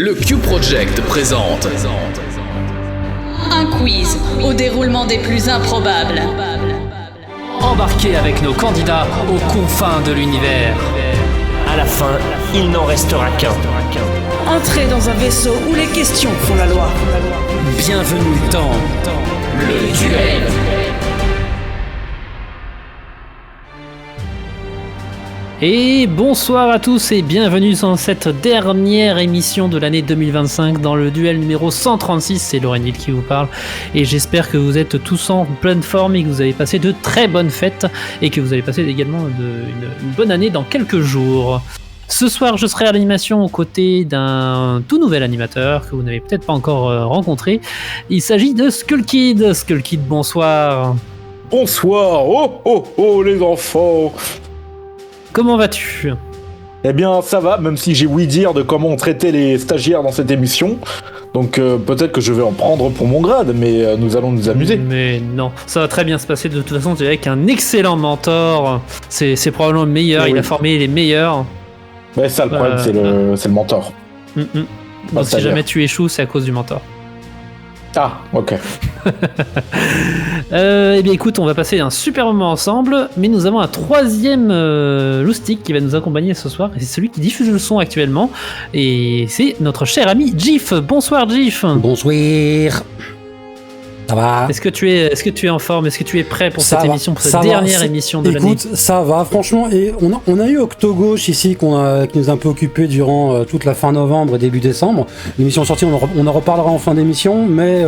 Le Q-Project présente un quiz au déroulement des plus improbables. Embarquez avec nos candidats aux confins de l'univers. À la fin, il n'en restera qu'un. Entrez dans un vaisseau où les questions font la loi. Bienvenue dans le duel. Et bonsoir à tous et bienvenue dans cette dernière émission de l'année 2025 dans le duel numéro 136. C'est Laurent qui vous parle et j'espère que vous êtes tous en pleine forme et que vous avez passé de très bonnes fêtes et que vous allez passer également une bonne année dans quelques jours. Ce soir, je serai à l'animation aux côtés d'un tout nouvel animateur que vous n'avez peut-être pas encore rencontré. Il s'agit de Skull Kid. Skull Kid, bonsoir. Bonsoir, oh les enfants. Comment vas-tu ? Eh bien ça va, même si j'ai ouï dire de comment on traitait les stagiaires dans cette émission. Donc peut-être que je vais en prendre pour mon grade, mais nous allons nous amuser. Mais non, ça va très bien se passer. De toute façon, tu es avec un excellent mentor. C'est probablement le meilleur, oui. Il a formé les meilleurs. Ouais, ça le problème, c'est le mentor. Donc si jamais tu échoues, c'est à cause du mentor. Ah, ok. Eh bien écoute, on va passer un super moment ensemble, mais nous avons un troisième loustic qui va nous accompagner ce soir, et c'est celui qui diffuse le son actuellement, et c'est notre cher ami Gif. Bonsoir Gif. Bonsoir. Ça va ? Est-ce que tu es en forme ? Est-ce que tu es prêt pour cette émission, pour cette dernière émission de l'année ? Écoute, ça va, franchement, et on a eu Octogauche ici qui nous a un peu occupé durant toute la fin novembre et début décembre. L'émission sortie, on en reparlera en fin d'émission, mais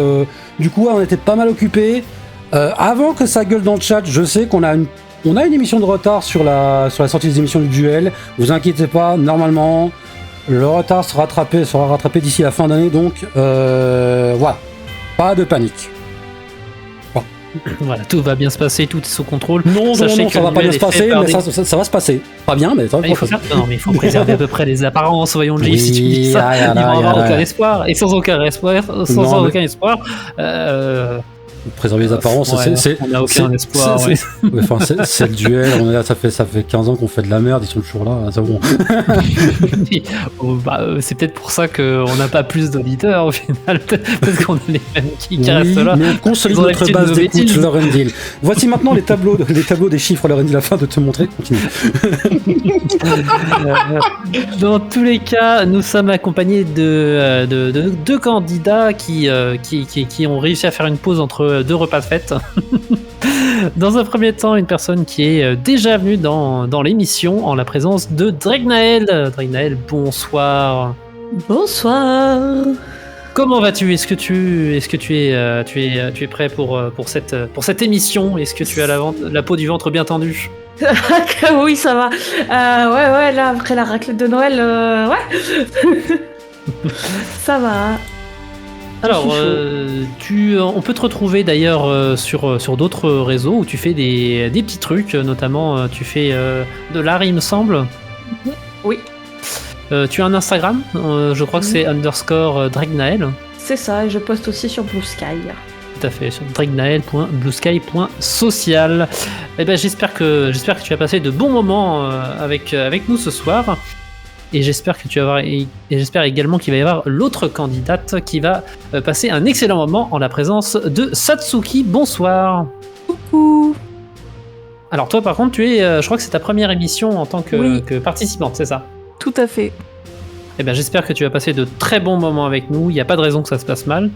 du coup, on était pas mal occupés. Avant que ça gueule dans le chat, je sais qu'on a une émission de retard sur la sortie des émissions du duel. Vous inquiétez pas, normalement, le retard sera rattrapé d'ici la fin d'année, donc voilà, pas de panique. Voilà, tout va bien se passer, tout est sous contrôle. Non, ça va pas bien se passer, mais ça va se passer. Pas bien, mais ça va se passer. Mais il faut préserver à peu près les apparences, voyons le si tu dis ça, ils vont avoir aucun espoir. Et sans aucun espoir, préserver les apparences, on n'a aucun espoir. C'est le duel, on est là, ça fait 15 ans qu'on fait de la merde, ils sont toujours là, c'est bon. C'est peut-être pour ça qu'on n'a pas plus d'auditeurs au final, peut-être qu'on a les mêmes qui restent là. Mais on consolide notre base d'écoute, Laurendil. Voici maintenant les tableaux des chiffres, Laurendil, afin de te montrer, continue. Dans tous les cas, nous sommes accompagnés de deux candidats qui ont réussi à faire une pause entre deux repas de fête. Dans un premier temps, une personne qui est déjà venue dans l'émission en la présence de Dregnael. Dregnael, bonsoir. Bonsoir. Comment vas-tu ? Est-ce que tu es prêt pour cette émission ? Est-ce que tu as la peau du ventre bien tendue ? Oui, ça va. Ouais, là, après la raclette de Noël, ouais. Ça va. Alors, on peut te retrouver d'ailleurs sur d'autres réseaux où tu fais des petits trucs, notamment tu fais de l'art, il me semble. Oui. Tu as un Instagram, je crois que c'est _Dregnael. C'est ça, et je poste aussi sur Blue Sky. Tout à fait, sur dregnael.bluesky.social. Eh ben, j'espère que tu as passé de bons moments avec nous ce soir. Et j'espère également qu'il va y avoir l'autre candidate qui va passer un excellent moment en la présence de Satsuki. Bonsoir. Coucou. Alors toi par contre, je crois que c'est ta première émission en tant que participante, c'est ça ? Tout à fait. Eh bien j'espère que tu vas passer de très bons moments avec nous, il n'y a pas de raison que ça se passe mal.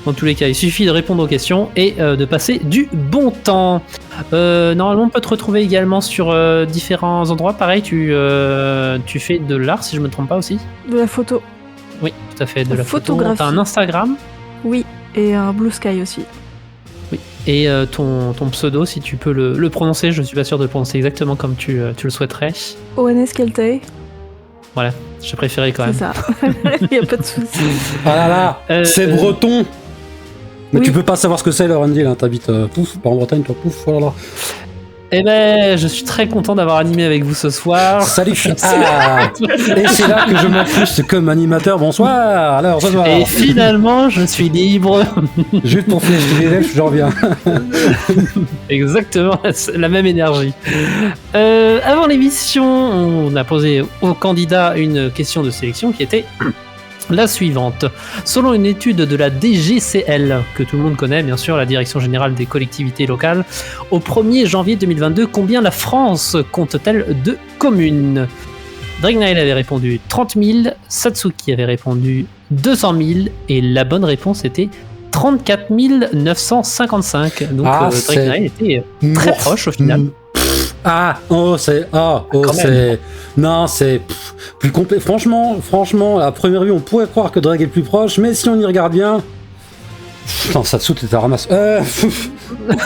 Dans tous les cas, il suffit de répondre aux questions et de passer du bon temps. Normalement, on peut te retrouver également sur différents endroits. Pareil, tu fais de l'art, si je ne me trompe pas aussi. De la photo. Oui, tout à fait, de la photographie. Photo. Tu as un Instagram ? Oui, et un Blue Sky aussi. Oui, et ton pseudo, si tu peux le prononcer, je ne suis pas sûr de le prononcer exactement comme tu le souhaiterais. ONS Keltei. Voilà, j'ai préféré quand même. C'est ça, il n'y a pas de souci. Ah là là, c'est breton. Mais oui. Tu peux pas savoir ce que c'est, Laurendil, hein, t'habites pas en Bretagne, toi, pouf, voilà. Eh ben, je suis très content d'avoir animé avec vous ce soir. Salut. Et c'est là que je m'incruste comme animateur. Bonsoir. Alors, ce soir. Et finalement, je suis libre. Juste pour finir les élèves, j'en reviens. Exactement, la même énergie. Avant l'émission, on a posé aux candidats une question de sélection qui était La suivante. Selon une étude de la DGCL, que tout le monde connaît, bien sûr, la Direction Générale des Collectivités Locales, au 1er janvier 2022, combien la France compte-t-elle de communes ? Dregnael avait répondu 30 000, Satsuki avait répondu 200 000, et la bonne réponse était 34 955. Donc Dregnael était très proche au final. C'est plus complet. Franchement, à première vue, on pourrait croire que Drake est plus proche, mais si on y regarde bien, non, Satsu, t'es à ramasse.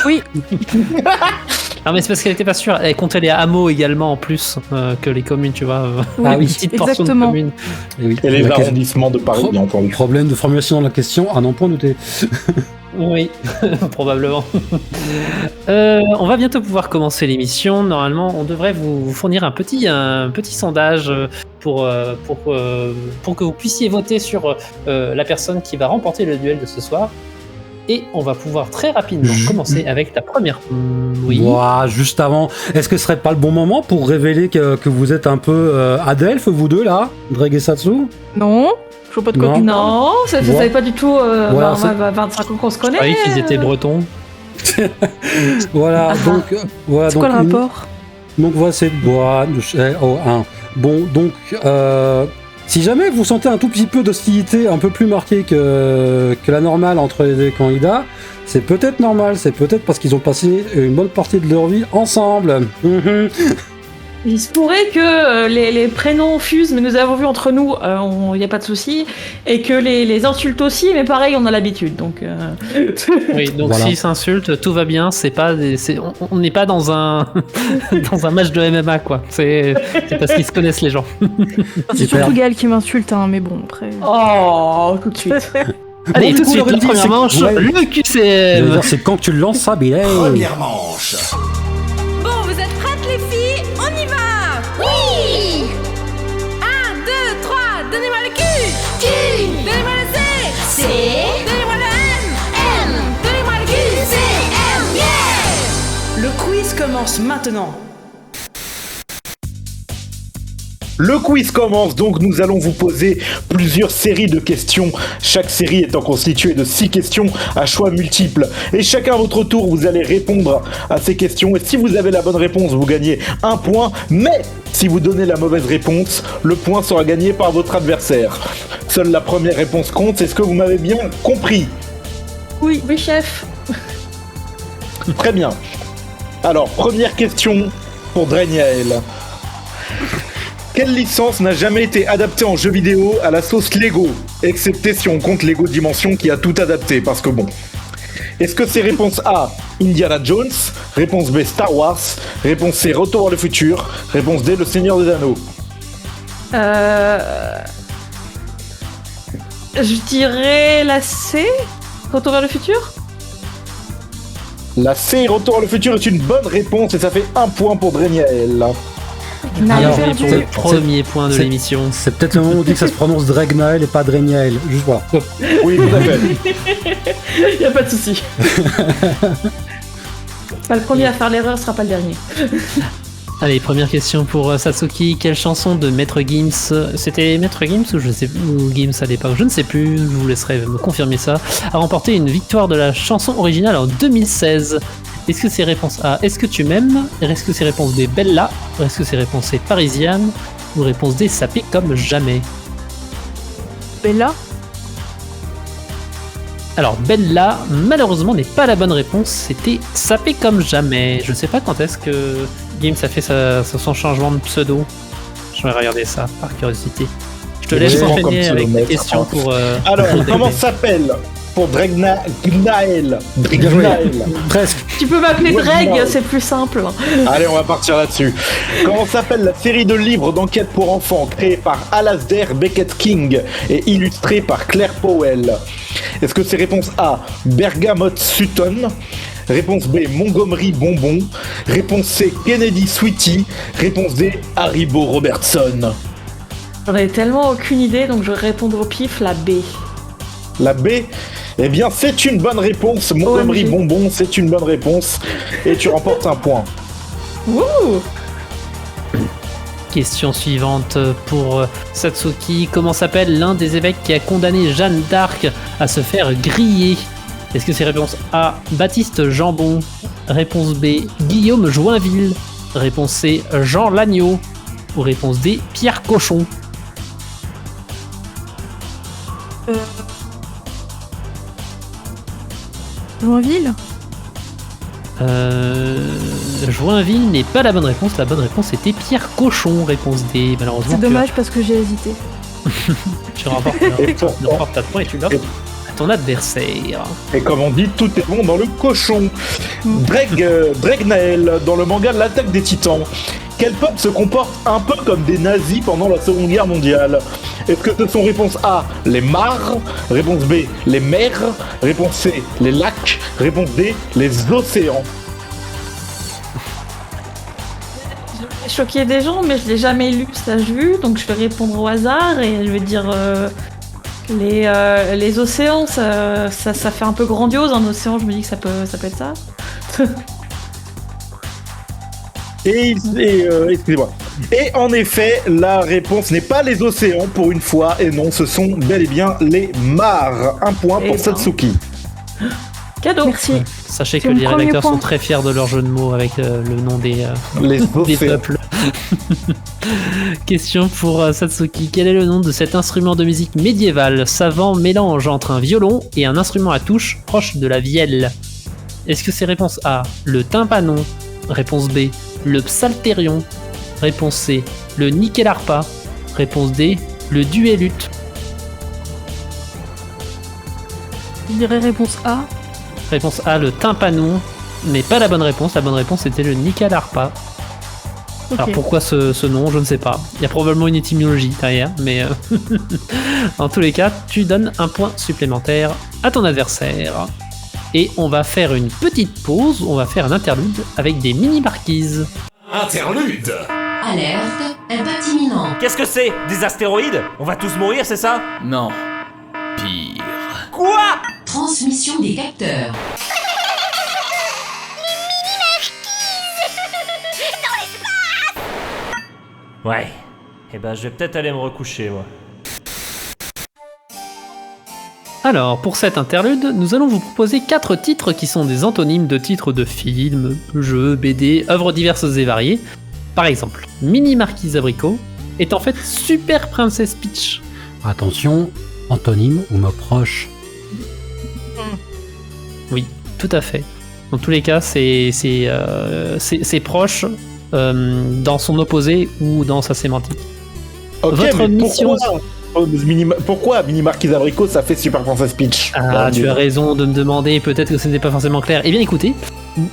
Oui, Non, mais c'est parce qu'elle était pas sûre. Elle comptait les hameaux également en plus que les communes, tu vois. Ah oui, Une petite portion exactement. de communes. Et les arrondissements de Paris, bien entendu. Problème de formulation dans la question, à n'en point douter. Oui, probablement. On va bientôt pouvoir commencer l'émission. Normalement, on devrait vous fournir un petit sondage pour que vous puissiez voter sur la personne qui va remporter le duel de ce soir. Et on va pouvoir très rapidement commencer avec la première. Oui. Ouah, juste avant, est-ce que ce serait pas le bon moment pour révéler que vous êtes un peu Adelph, vous deux là, Drake et Satsu? non, je vois pas de quoi Non. tu parles. Non, ça Ouais. savait pas du tout. Voilà, c'est- 25 ans qu'on se connaît. Je croyais qu'ils étaient bretons. Voilà, donc voilà, C'est quoi le donc, rapport? donc voilà, c'est Bon, donc si jamais vous sentez un tout petit peu d'hostilité un peu plus marquée que la normale entre les deux candidats, c'est peut-être normal, c'est peut-être parce qu'ils ont passé une bonne partie de leur vie ensemble. Mhm. Il se pourrait que les prénoms fusent, mais nous avons vu entre nous, il n'y a pas de souci, et que les insultes aussi, mais pareil, on a l'habitude, donc... Oui, donc Voilà. s'ils s'insultent, tout va bien. On n'est pas dans un dans un match de MMA, quoi. C'est parce qu'ils se connaissent les gens. C'est Super. surtout Gaël qui m'insulte, hein, mais bon, après... Oh, tout de suite. Allez, du tout de coup, suite, Lauren la dit, première c'est- manche, ouais. le J'allais QCM. dire, c'est quand tu le lances ça, Billy. Première manche. Bon, vous êtes prêtes les filles? On y va! Oui! 1, 2, 3, donnez-moi le Q! Q! Donnez-moi le C! C! Donnez-moi le M! M! Donnez-moi le Q! C! M! Yeah! Le quiz commence maintenant. Le quiz commence, donc nous allons vous poser plusieurs séries de questions. Chaque série étant constituée de 6 questions à choix multiples. Et chacun à votre tour, vous allez répondre à ces questions. Et si vous avez la bonne réponse, vous gagnez 1 point. Mais si vous donnez la mauvaise réponse, le point sera gagné par votre adversaire. Seule la première réponse compte. Est-ce que vous m'avez bien compris? Oui, chef. Très bien. Alors, première question pour Dregnael. Quelle licence n'a jamais été adaptée en jeu vidéo à la sauce Lego? Excepté si on compte Lego Dimension qui a tout adapté, parce que bon. Est-ce que c'est réponse A, Indiana Jones? Réponse B, Star Wars? Réponse C, Retour vers le futur? Réponse D, Le Seigneur des Anneaux? Je dirais la C. Retour vers le futur. La C, Retour vers le futur est une bonne réponse et ça fait 1 point pour Dregnael. Alors, Et pour c'est- le premier point de c'est- l'émission. C'est peut-être le moment où on dit que ça se prononce Dregnael et pas Dregnael. Juste voilà. Oui, tout à fait. Il n'y a pas de souci. Pas le premier à faire l'erreur, sera pas le dernier. Allez, première question pour Satsuki. Quelle chanson de Maître Gims, c'était Maître Gims ou je sais ou Gims à l'époque, je ne sais plus, je vous laisserai me confirmer ça, a remporté une victoire de la chanson originale en 2016. Est-ce que c'est réponse A, Est-ce que tu m'aimes? Est-ce que c'est réponse B, Bella? Ou est-ce que c'est réponse C, Parisienne? Ou réponse D, Sapé comme jamais? Bella? Alors Bella, malheureusement, n'est pas la bonne réponse, c'était Sapé comme jamais. Je ne sais pas quand est-ce que Gims a fait son changement de pseudo. Je vais regarder ça par curiosité. Je te laisse Oui, enchaîner comme avec pseudo, ta question pour... Alors, pour comment DD. s'appelle pour Dregnael? Presque. Tu peux m'appeler Ouais, Dreg, moi. c'est plus simple. Allez, on va partir là-dessus. Comment s'appelle la série de livres d'enquête pour enfants créée par Alasdair Beckett King et illustrée par Claire Powell? Est-ce que c'est réponse A, Bergamot Sutton? Réponse B, Montgomery Bonbon? Réponse C, Kennedy Sweetie? Réponse D, Haribo Robertson? J'en ai tellement aucune idée, donc je vais répondre au pif, la B. La B? Eh bien, c'est une bonne réponse. Montgomery OMG. Bonbon, c'est une bonne réponse. Et tu remportes 1 point. Ouh. Question suivante pour Satsuki. Comment s'appelle l'un des évêques qui a condamné Jeanne d'Arc à se faire griller? Est-ce que c'est réponse A, Baptiste Jambon? Réponse B, Guillaume Joinville? Réponse C, Jean Lagneau? Ou réponse D, Pierre Cochon? Joinville? Joinville n'est pas la bonne réponse. La bonne réponse était Pierre Cochon. Réponse D, malheureusement. C'est dommage parce que j'ai hésité. Tu remportes ta point et tu l'offres à ton adversaire. Et comme on dit, tout est bon dans le cochon. Dregnael, dans le manga L'attaque des titans. Quel peuple se comporte un peu comme des nazis pendant la Seconde Guerre mondiale? Est-ce que ce sont réponse A, les mares? Réponse B, les mers? Réponse C, les lacs? Réponse D, les océans? J'ai choqué des gens, mais je l'ai jamais lu, ça j'ai vu, donc je vais répondre au hasard et je vais dire les océans, ça fait un peu grandiose, un océan, je me dis que ça peut être ça. Excusez-moi. Et en effet, la réponse n'est pas les océans pour une fois, et non, ce sont bel et bien les mares. Un point pour Satsuki. Cadeau. Merci. Sachez C'est que mon les premier rédacteurs point. sont très fiers de leur jeu de mots avec le nom des Les océans. peuples. Question pour Satsuki. Quel est le nom de cet instrument de musique médiéval, savant mélange entre un violon et un instrument à touche proche de la vielle? Est-ce que c'est réponse A, le tympanon? Réponse B, le psalterion? Réponse C, le nickel-harpa? Réponse D, le duellute? Je dirais réponse A. Réponse A, le tympanon, mais pas la bonne réponse. La bonne réponse était le nickel-harpa. Ok. Alors pourquoi ce nom, je ne sais pas. Il y a probablement une étymologie derrière, mais en tous les cas, tu donnes un point supplémentaire à ton adversaire. Et on va faire une petite pause, on va faire un interlude avec des mini-marquises. Interlude. Alerte, impact imminent. Qu'est-ce que c'est? Des astéroïdes? On va tous mourir, c'est ça? Non. Pire. Quoi? Transmission des capteurs. Ouais. Eh ben, je vais peut-être aller me recoucher, moi. Alors, pour cet interlude, nous allons vous proposer 4 titres qui sont des antonymes de titres de films, jeux, BD, œuvres diverses et variées. Par exemple, Mini Marquise Abricot est en fait Super Princess Peach. Attention, antonyme ou mot proche. Oui, tout à fait. Dans tous les cas, c'est proche dans son opposé ou dans sa sémantique. Ok, Votre mais mission... pourquoi Mini Marquise Abricot ça fait Super Princess Peach? Ah, tu as raison de me demander, peut-être que ce n'était pas forcément clair. Eh bien écoutez,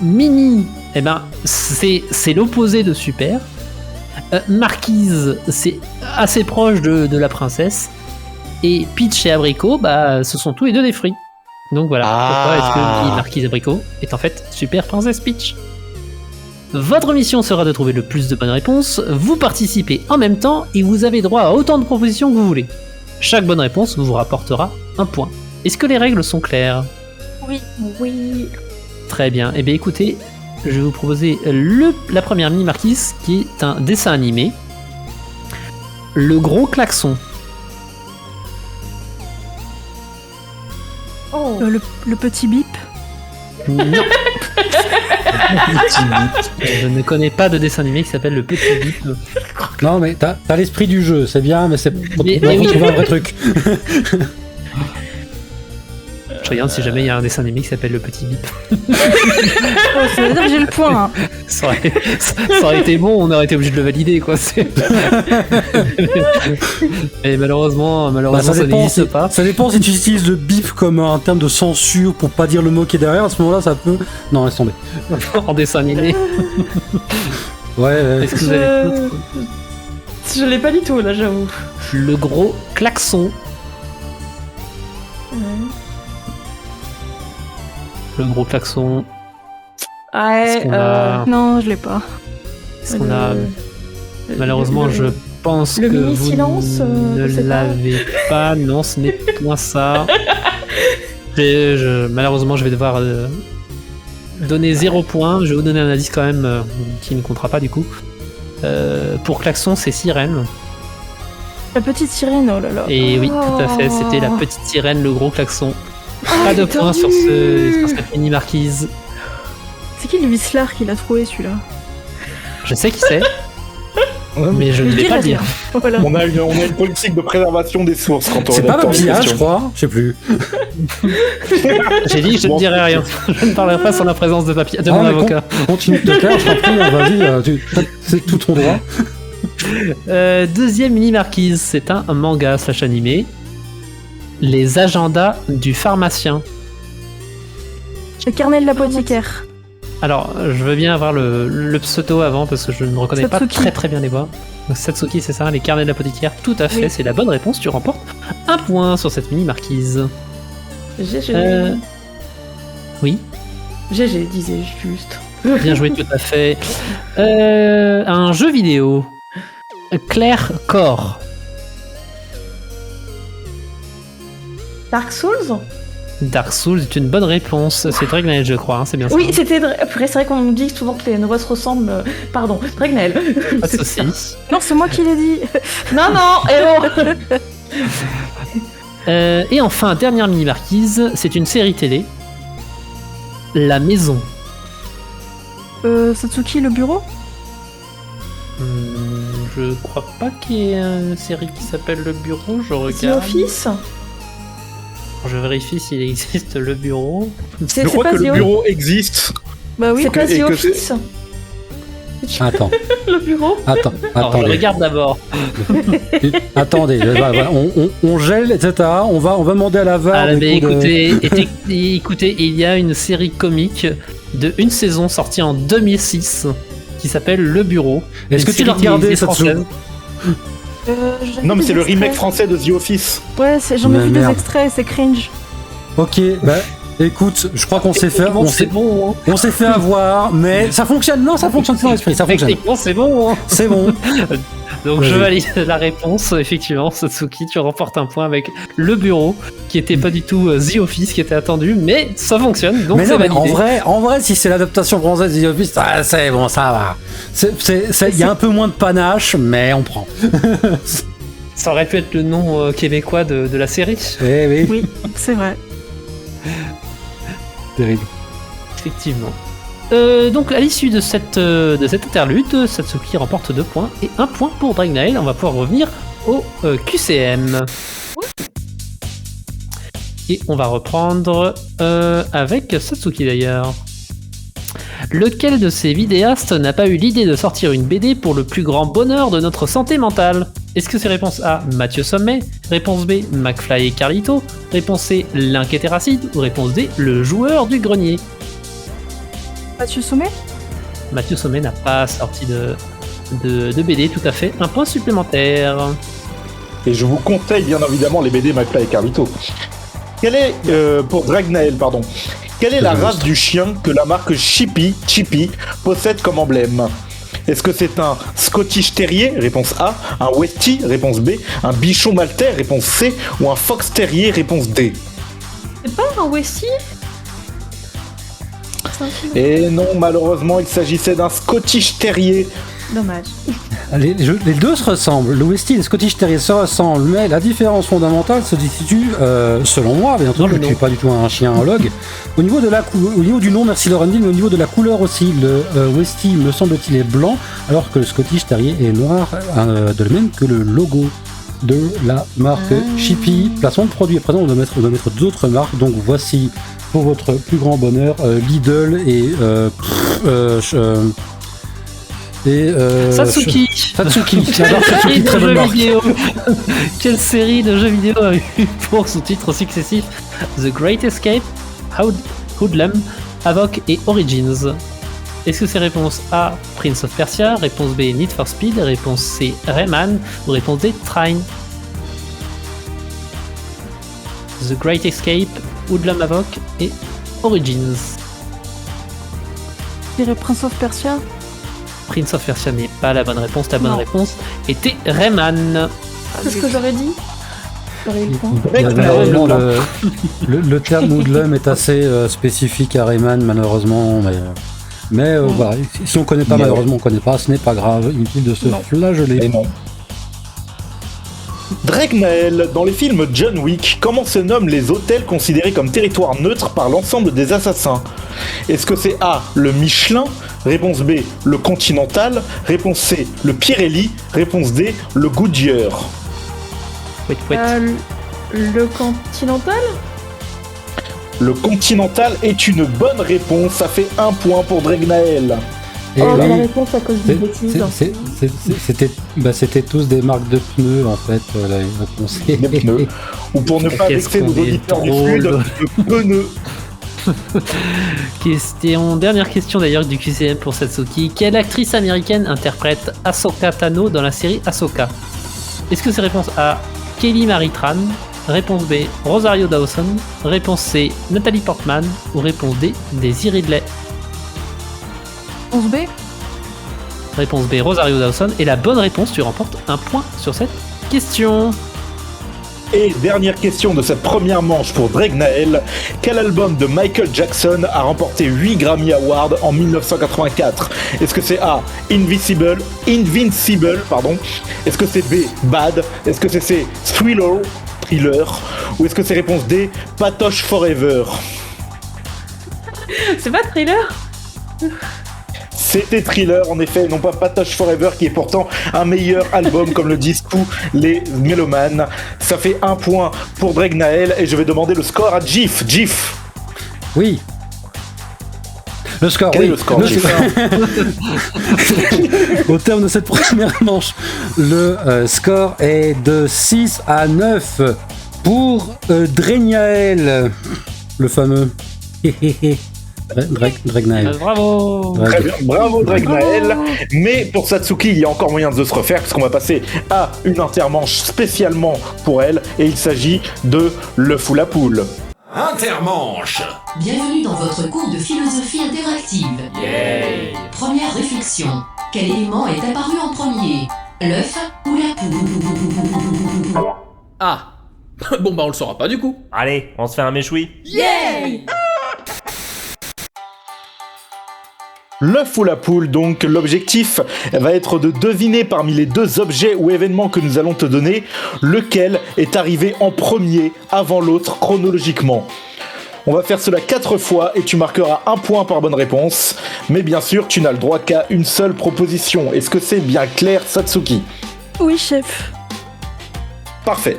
Mini, eh ben, c'est l'opposé de Super. Marquise, c'est assez proche de la princesse. Et Peach et Abricot, bah, ce sont tous les deux des fruits. Donc voilà, pourquoi est-ce que Mini Marquise Abricot est en fait Super Princess Peach. Votre mission sera de trouver le plus de bonnes réponses, vous participez en même temps et vous avez droit à autant de propositions que vous voulez. Chaque bonne réponse vous rapportera un point. Est-ce que les règles sont claires? Oui. Très bien, eh bien écoutez, je vais vous proposer la première mini-marquise qui est un dessin animé. Le gros klaxon. Oh. Le petit bip. Non. Je ne connais pas de dessin animé qui s'appelle Le Petit Bip. Non, mais t'as l'esprit du jeu, c'est bien, mais c'est pour Mais trouver oui. un vrai truc. Je regarde si jamais il y a un dessin animé qui s'appelle Le Petit Bip. Oh, ça veut dire que j'ai le point. Hein. Ça aurait été bon, on aurait été obligé de le valider, quoi. Et malheureusement, ça n'existe pas. Ça dépend si tu utilises le bip comme un terme de censure pour pas dire le mot qui est derrière. À ce moment-là, ça peut. Non, laisse tomber. En dessin animé. Ouais. Est-ce que vous avez d'autres? Je l'ai pas du tout là, j'avoue. Le gros klaxon. Le gros klaxon. Ouais, Est-ce qu'on a- Non, je l'ai pas. Est-ce qu'on a... Malheureusement, je pense que le vous mini-silence, ne je sais pas. l'avez pas. Non, ce n'est point ça. Malheureusement, je vais devoir donner 0 point. Je vais vous donner un indice quand même qui ne comptera pas du coup. Pour klaxon, c'est sirène. La petite sirène, oh là là. Et oui, tout à fait, c'était la petite sirène, le gros klaxon. Pas de points sur cette mini marquise. C'est qui le Whistler qui l'a trouvé celui-là? Je sais qui c'est, mais je ne vais pas le dire. Voilà. On a une politique de préservation des sources quand on C'est pas rédacte le les pillage, je questions. crois. Je sais plus. J'ai dit que je ne dirai rien. Je ne parlerai pas sans la présence de mon mais avocat. Continue de te taire, je t'en prie, vas-y, c'est tout ton droit. Deuxième mini marquise, c'est un manga / animé. Les agendas du pharmacien. Le carnet de l'apothicaire. Alors, je veux bien avoir le pseudo avant parce que je ne reconnais Satsuki. pas très bien les voix. Donc, Satsuki, c'est ça, les carnets de l'apothicaire. Tout à fait, Oui. c'est la bonne réponse. Tu remportes un point sur cette mini marquise. GG. Oui, GG, disais juste. bien joué, tout à fait. Un jeu vidéo. Claire Core. Dark Souls? Dark Souls est une bonne réponse. C'est Dragon je crois, hein, c'est bien ça. Oui, c'était. Après, c'est vrai qu'on nous dit souvent que les voix se ressemblent. Pardon, Dragnel. Pas de soucis. Non, c'est moi qui l'ai dit. Non, et bon. Et enfin, dernière mini marquise, c'est une série télé. La Maison. Satsuki, le bureau? Je crois pas qu'il y ait une série qui s'appelle Le Bureau. Je The regarde. Office? Je vérifie s'il existe Le Bureau. C'est Je crois pas que The le bureau existe. Bah oui. C'est pas Et The que Office? Attends, Le bureau? Alors, je attendez. regarde d'abord. Attendez, voilà, on gèle, etc. On va demander à la VAR. Ah, du mais coup, écoutez, il y a une série comique de une saison sortie en 2006 qui s'appelle Le Bureau. Est-ce Une que tu l'as série regardé, télévisée Satsu française. Non, mais c'est le remake français de The Office. Ouais, j'en ai Mais vu des merde. extraits, c'est cringe. Ok, bah écoute, je crois qu'on s'est fait, Techniquement, c'est bon. Hein. on s'est fait avoir, mais ça fonctionne. Non, ça fonctionne sans esprit, ça fonctionne. Techniquement, c'est bon. Hein. C'est bon. Donc Vas-y. je valide la réponse, effectivement, Satsuki, tu remportes un point avec Le Bureau, qui était pas du tout The Office qui était attendu, mais ça fonctionne, donc mais c'est non, mais validé. en vrai, si c'est l'adaptation française de The Office, c'est bon, ça va. Il y a un peu moins de panache, mais on prend. Ça aurait pu être le nom québécois de la série. Eh oui, Oui, c'est vrai. terrible. Effectivement. Donc à l'issue de cette interlude, Satsuki remporte 2 points et 1 point pour Dragnail. On va pouvoir revenir au QCM. Et on va reprendre avec Satsuki d'ailleurs. Lequel de ces vidéastes n'a pas eu l'idée de sortir une BD pour le plus grand bonheur de notre santé mentale? Est-ce que c'est réponse A, Mathieu Sommet? Réponse B, McFly et Carlito? Réponse C, Link et Terracide? Ou réponse D, le joueur du grenier? Mathieu Sommet? Mathieu Sommet n'a pas sorti de BD, tout à fait. Un point supplémentaire. Et je vous conseille bien évidemment les BD McFly et Carlito. Quelle est, pour Dragnael, pardon, quelle est la race du chien que la marque Chippy possède comme emblème? Est-ce que c'est un Scottish Terrier, réponse A, un Westie, réponse B, un Bichon Maltais, réponse C, ou un Fox Terrier, réponse D? C'est pas un Westie? Et non, malheureusement, il s'agissait d'un Scottish Terrier. Dommage. Les deux se ressemblent, le Westie et le Scottish Terrier se ressemblent, mais la différence fondamentale se situe, selon moi, bien entendu, je ne suis pas du tout un chienologue, au niveau du nom, merci Laurendil, mais au niveau de la couleur aussi. Le Westie, me semble-t-il, est blanc, alors que le Scottish Terrier est noir, de le même que le logo de la marque Chippy. Placement de produit est présent, on doit mettre d'autres marques, donc voici, pour votre plus grand bonheur, Lidl et... Satsuki. J'adore Satsuki, très bonne marque. Quelle série de jeux vidéo a eu pour sous-titres successifs The Great Escape, Hoodlum, Havoc et Origins? Est-ce que c'est réponse A, Prince of Persia, réponse B, Need for Speed, réponse C, Rayman, ou réponse D, Trine? The Great Escape, Hoodlum, Havoc et Origins. Je dirais Prince of Persia. Prince of Persia n'est pas la bonne réponse. La bonne Non. réponse était Rayman. C'est ce que j'aurais dit. J'aurais eu le point. Malheureusement, le terme Hoodlum est assez spécifique à Rayman, malheureusement, mais Mais voilà, si on connaît pas, Mais malheureusement on connaît pas, ce n'est pas grave, inutile de se flageller. Et non. Dregnael, dans les films John Wick, comment se nomment les hôtels considérés comme territoire neutre par l'ensemble des assassins? Est-ce que c'est A, le Michelin? Réponse B, le Continental? Réponse C, le Pirelli? Réponse D, le Goodyear? Le Continental? Le Continental est une bonne réponse, ça fait 1 point pour Dregnael. Et la oui, réponse à cause d'une bêtise. c'était tous des marques de pneus en fait, la réponse. Des pneus. Ou pour ne pas Qu'est-ce vexer nos qu'on est auditeurs du drôle. Sud, de pneus. Dernière question d'ailleurs du QCM pour Satsuki. Quelle actrice américaine interprète Ahsoka Tano dans la série Ahsoka? Est-ce que c'est réponse A, Kelly Marie Tran? Réponse B, Rosario Dawson? Réponse C, Nathalie Portman? Ou réponse D, Daisy Ridley? Réponse B. Réponse B, Rosario Dawson. Et la bonne réponse, tu remportes 1 point sur cette question. Et dernière question de cette première manche pour Dregnael. Quel album de Michael Jackson a remporté 8 Grammy Awards en 1984? Est-ce que c'est A, Invincible, pardon? Est-ce que c'est B, Bad? Est-ce que c'est C, Thriller? Ou est-ce que c'est réponse D, Patoche Forever? C'est pas Thriller? C'était Thriller, en effet, non pas Patoche Forever, qui est pourtant un meilleur album, comme le disent tous les mélomanes. Ça fait 1 point pour Dregnael, et je vais demander le score à Jif. Jif. Oui. Le score, Quel oui. est le score, Jif? Au terme de cette première manche, le score est de 6-9 pour Dregnael, le fameux. Dregnael. Bravo. Très bien, bravo Dregnael. Mais pour Satsuki, il y a encore moyen de se refaire, puisqu'on va passer à une intermanche spécialement pour elle, et il s'agit de l'œuf ou la poule. Intermanche. Bienvenue dans votre cours de philosophie interactive. Yay. Première réflexion. Quel élément est apparu en premier? L'œuf ou la poule? Ah. Bon bah on le saura pas du coup. Allez, on se fait un méchoui. L'œuf ou la poule, donc, l'objectif va être de deviner parmi les 2 objets ou événements que nous allons te donner, lequel est arrivé en premier avant l'autre chronologiquement. On va faire cela 4 fois et tu marqueras 1 point par bonne réponse, mais bien sûr tu n'as le droit qu'à une seule proposition. Est-ce que c'est bien clair, Satsuki? Oui, chef. Parfait.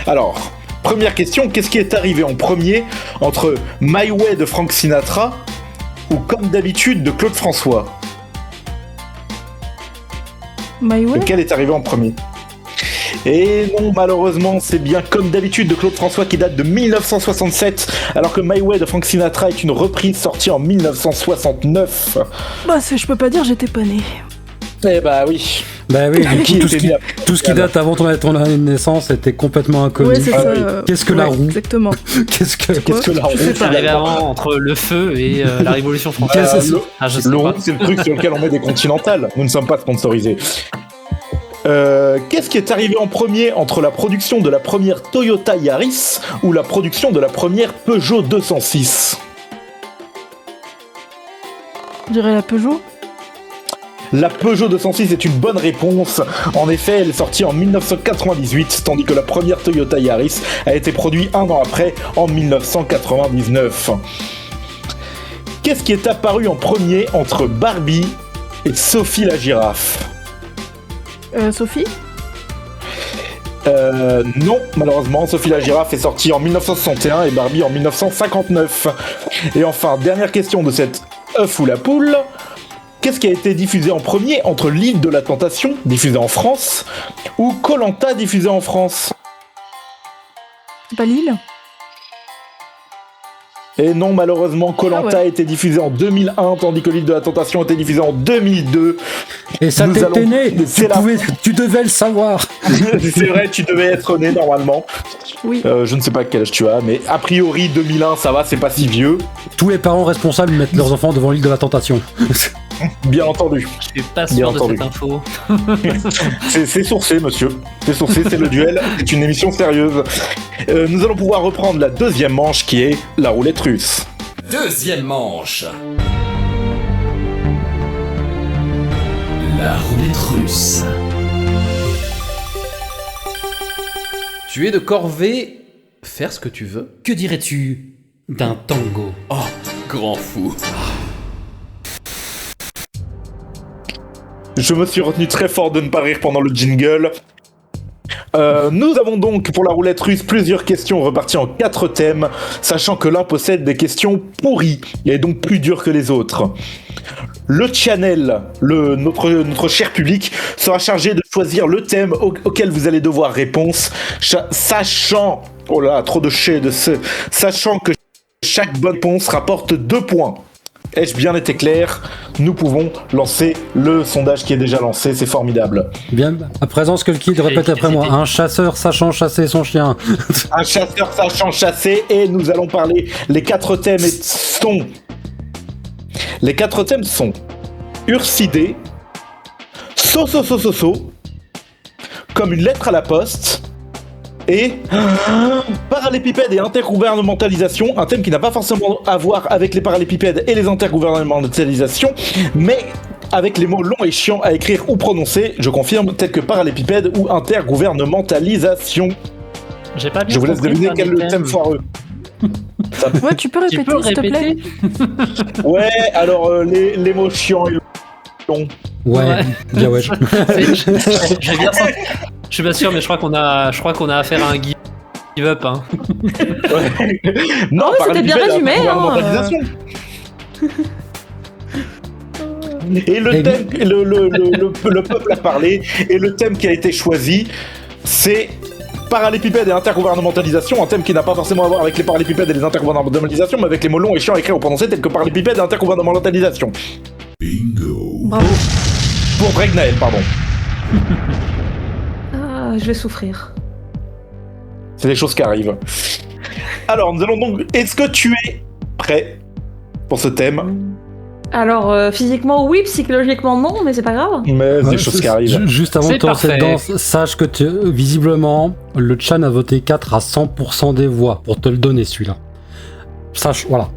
Alors, première question, qu'est-ce qui est arrivé en premier entre My Way de Frank Sinatra ou Comme d'habitude de Claude François? My Way. Lequel est arrivé en premier? Et non, malheureusement, c'est bien Comme d'habitude de Claude François qui date de 1967, alors que My Way de Frank Sinatra est une reprise sortie en 1969. Bah, je peux pas dire, j'étais pas née. Eh bah oui. Bah oui, du Qui coup, était tout ce qui date avant ton année de naissance était complètement inconnu. Ouais, c'est ça. Qu'est-ce que la roue? Exactement. Qu'est-ce que la roue? C'est arrivé avant entre le feu et la Révolution française. Je sais Le pas. roue, c'est le truc sur lequel on met des Continentales. Nous ne sommes pas sponsorisés. Qu'est-ce qui est arrivé en premier entre la production de la première Toyota Yaris ou la production de la première Peugeot 206? Je dirais la Peugeot. La Peugeot 206 est une bonne réponse. En effet, elle est sortie en 1998, tandis que la première Toyota Yaris a été produite 1 an après, en 1999. Qu'est-ce qui est apparu en premier entre Barbie et Sophie la girafe? Sophie. Non, malheureusement, Sophie la girafe est sortie en 1961 et Barbie en 1959. Et enfin, dernière question de cette œuf ou la poule. Qu'est-ce qui a été diffusé en premier entre l'île de la Tentation, diffusé en France, ou Koh-Lanta, diffusé en France? C'est pas Lille. Et non, malheureusement, Koh-Lanta a été diffusé en 2001, tandis que l'île de la Tentation a été diffusée en 2002. Et ça t'était né, C'est tu devais le savoir. C'est vrai, tu devais être né normalement. Oui. Je ne sais pas quel âge tu as, mais a priori 2001, ça va, c'est pas si vieux. Tous les parents responsables mettent leurs enfants devant l'île de la tentation. Bien entendu. Je suis pas sûr de cette info. C'est sourcé, monsieur. C'est sourcé, c'est le duel. C'est une émission sérieuse. Nous allons pouvoir reprendre la deuxième manche qui est la roulette russe. Deuxième manche. La roulette russe. Tu es de corvée, faire ce que tu veux. Que dirais-tu d'un tango? Oh, grand fou. Je me suis retenu très fort de ne pas rire pendant le jingle. Nous avons donc pour la roulette russe plusieurs questions reparties en 4 thèmes, sachant que l'un possède des questions pourries et donc plus dures que les autres. Le channel, notre cher public, sera chargé de choisir le thème auquel vous allez devoir réponse, sachant... Oh là, trop de chais de ce... Sachant que chaque bonne réponse rapporte 2 points. Ai-je bien été clair? Nous pouvons lancer le sondage qui est déjà lancé, c'est formidable. Bien, à présent, Skull Kid répète après moi. Un chasseur sachant chasser son chien. Un chasseur sachant chasser, et nous allons parler. Les 4 thèmes sont... Les 4 thèmes sont... Ursidé, so, comme une lettre à la poste, et parallépipède et intergouvernementalisation, un thème qui n'a pas forcément à voir avec les parallépipèdes et les intergouvernementalisations, mais avec les mots longs et chiants à écrire ou prononcer, je confirme, tels que parallépipède ou intergouvernementalisation. J'ai pas bien Je vous laisse compris deviner le quel est le thème foireux. Ouais, tu peux répéter, s'il te plaît? Ouais, alors les mots chiants et longs. Ouais, bien ouais. J'ai bien senti. Je suis pas sûr, mais je crois qu'on a affaire à un give up. Hein. Ouais. Non, Oh, c'était bien résumé, intergouvernementalisation. Et le thème, le peuple a parlé, et le thème qui a été choisi, c'est parallépipède et intergouvernementalisation, un thème qui n'a pas forcément à voir avec les parallépipèdes et les intergouvernementalisations, mais avec les mots longs et chiants à écrire ou prononcer, tels que parallépipède et intergouvernementalisation. Bingo. Bravo. Pour Bregnael, pardon. Ah, je vais souffrir. C'est des choses qui arrivent. Alors, nous allons donc... Est-ce que tu es prêt pour ce thème? Alors, physiquement, oui, psychologiquement, non, mais c'est pas grave. Mais c'est des choses qui arrivent. Juste avant de te lancer dedans, sache que visiblement, le Chan a voté 4 à 100% des voix pour te le donner celui-là. Sache, voilà.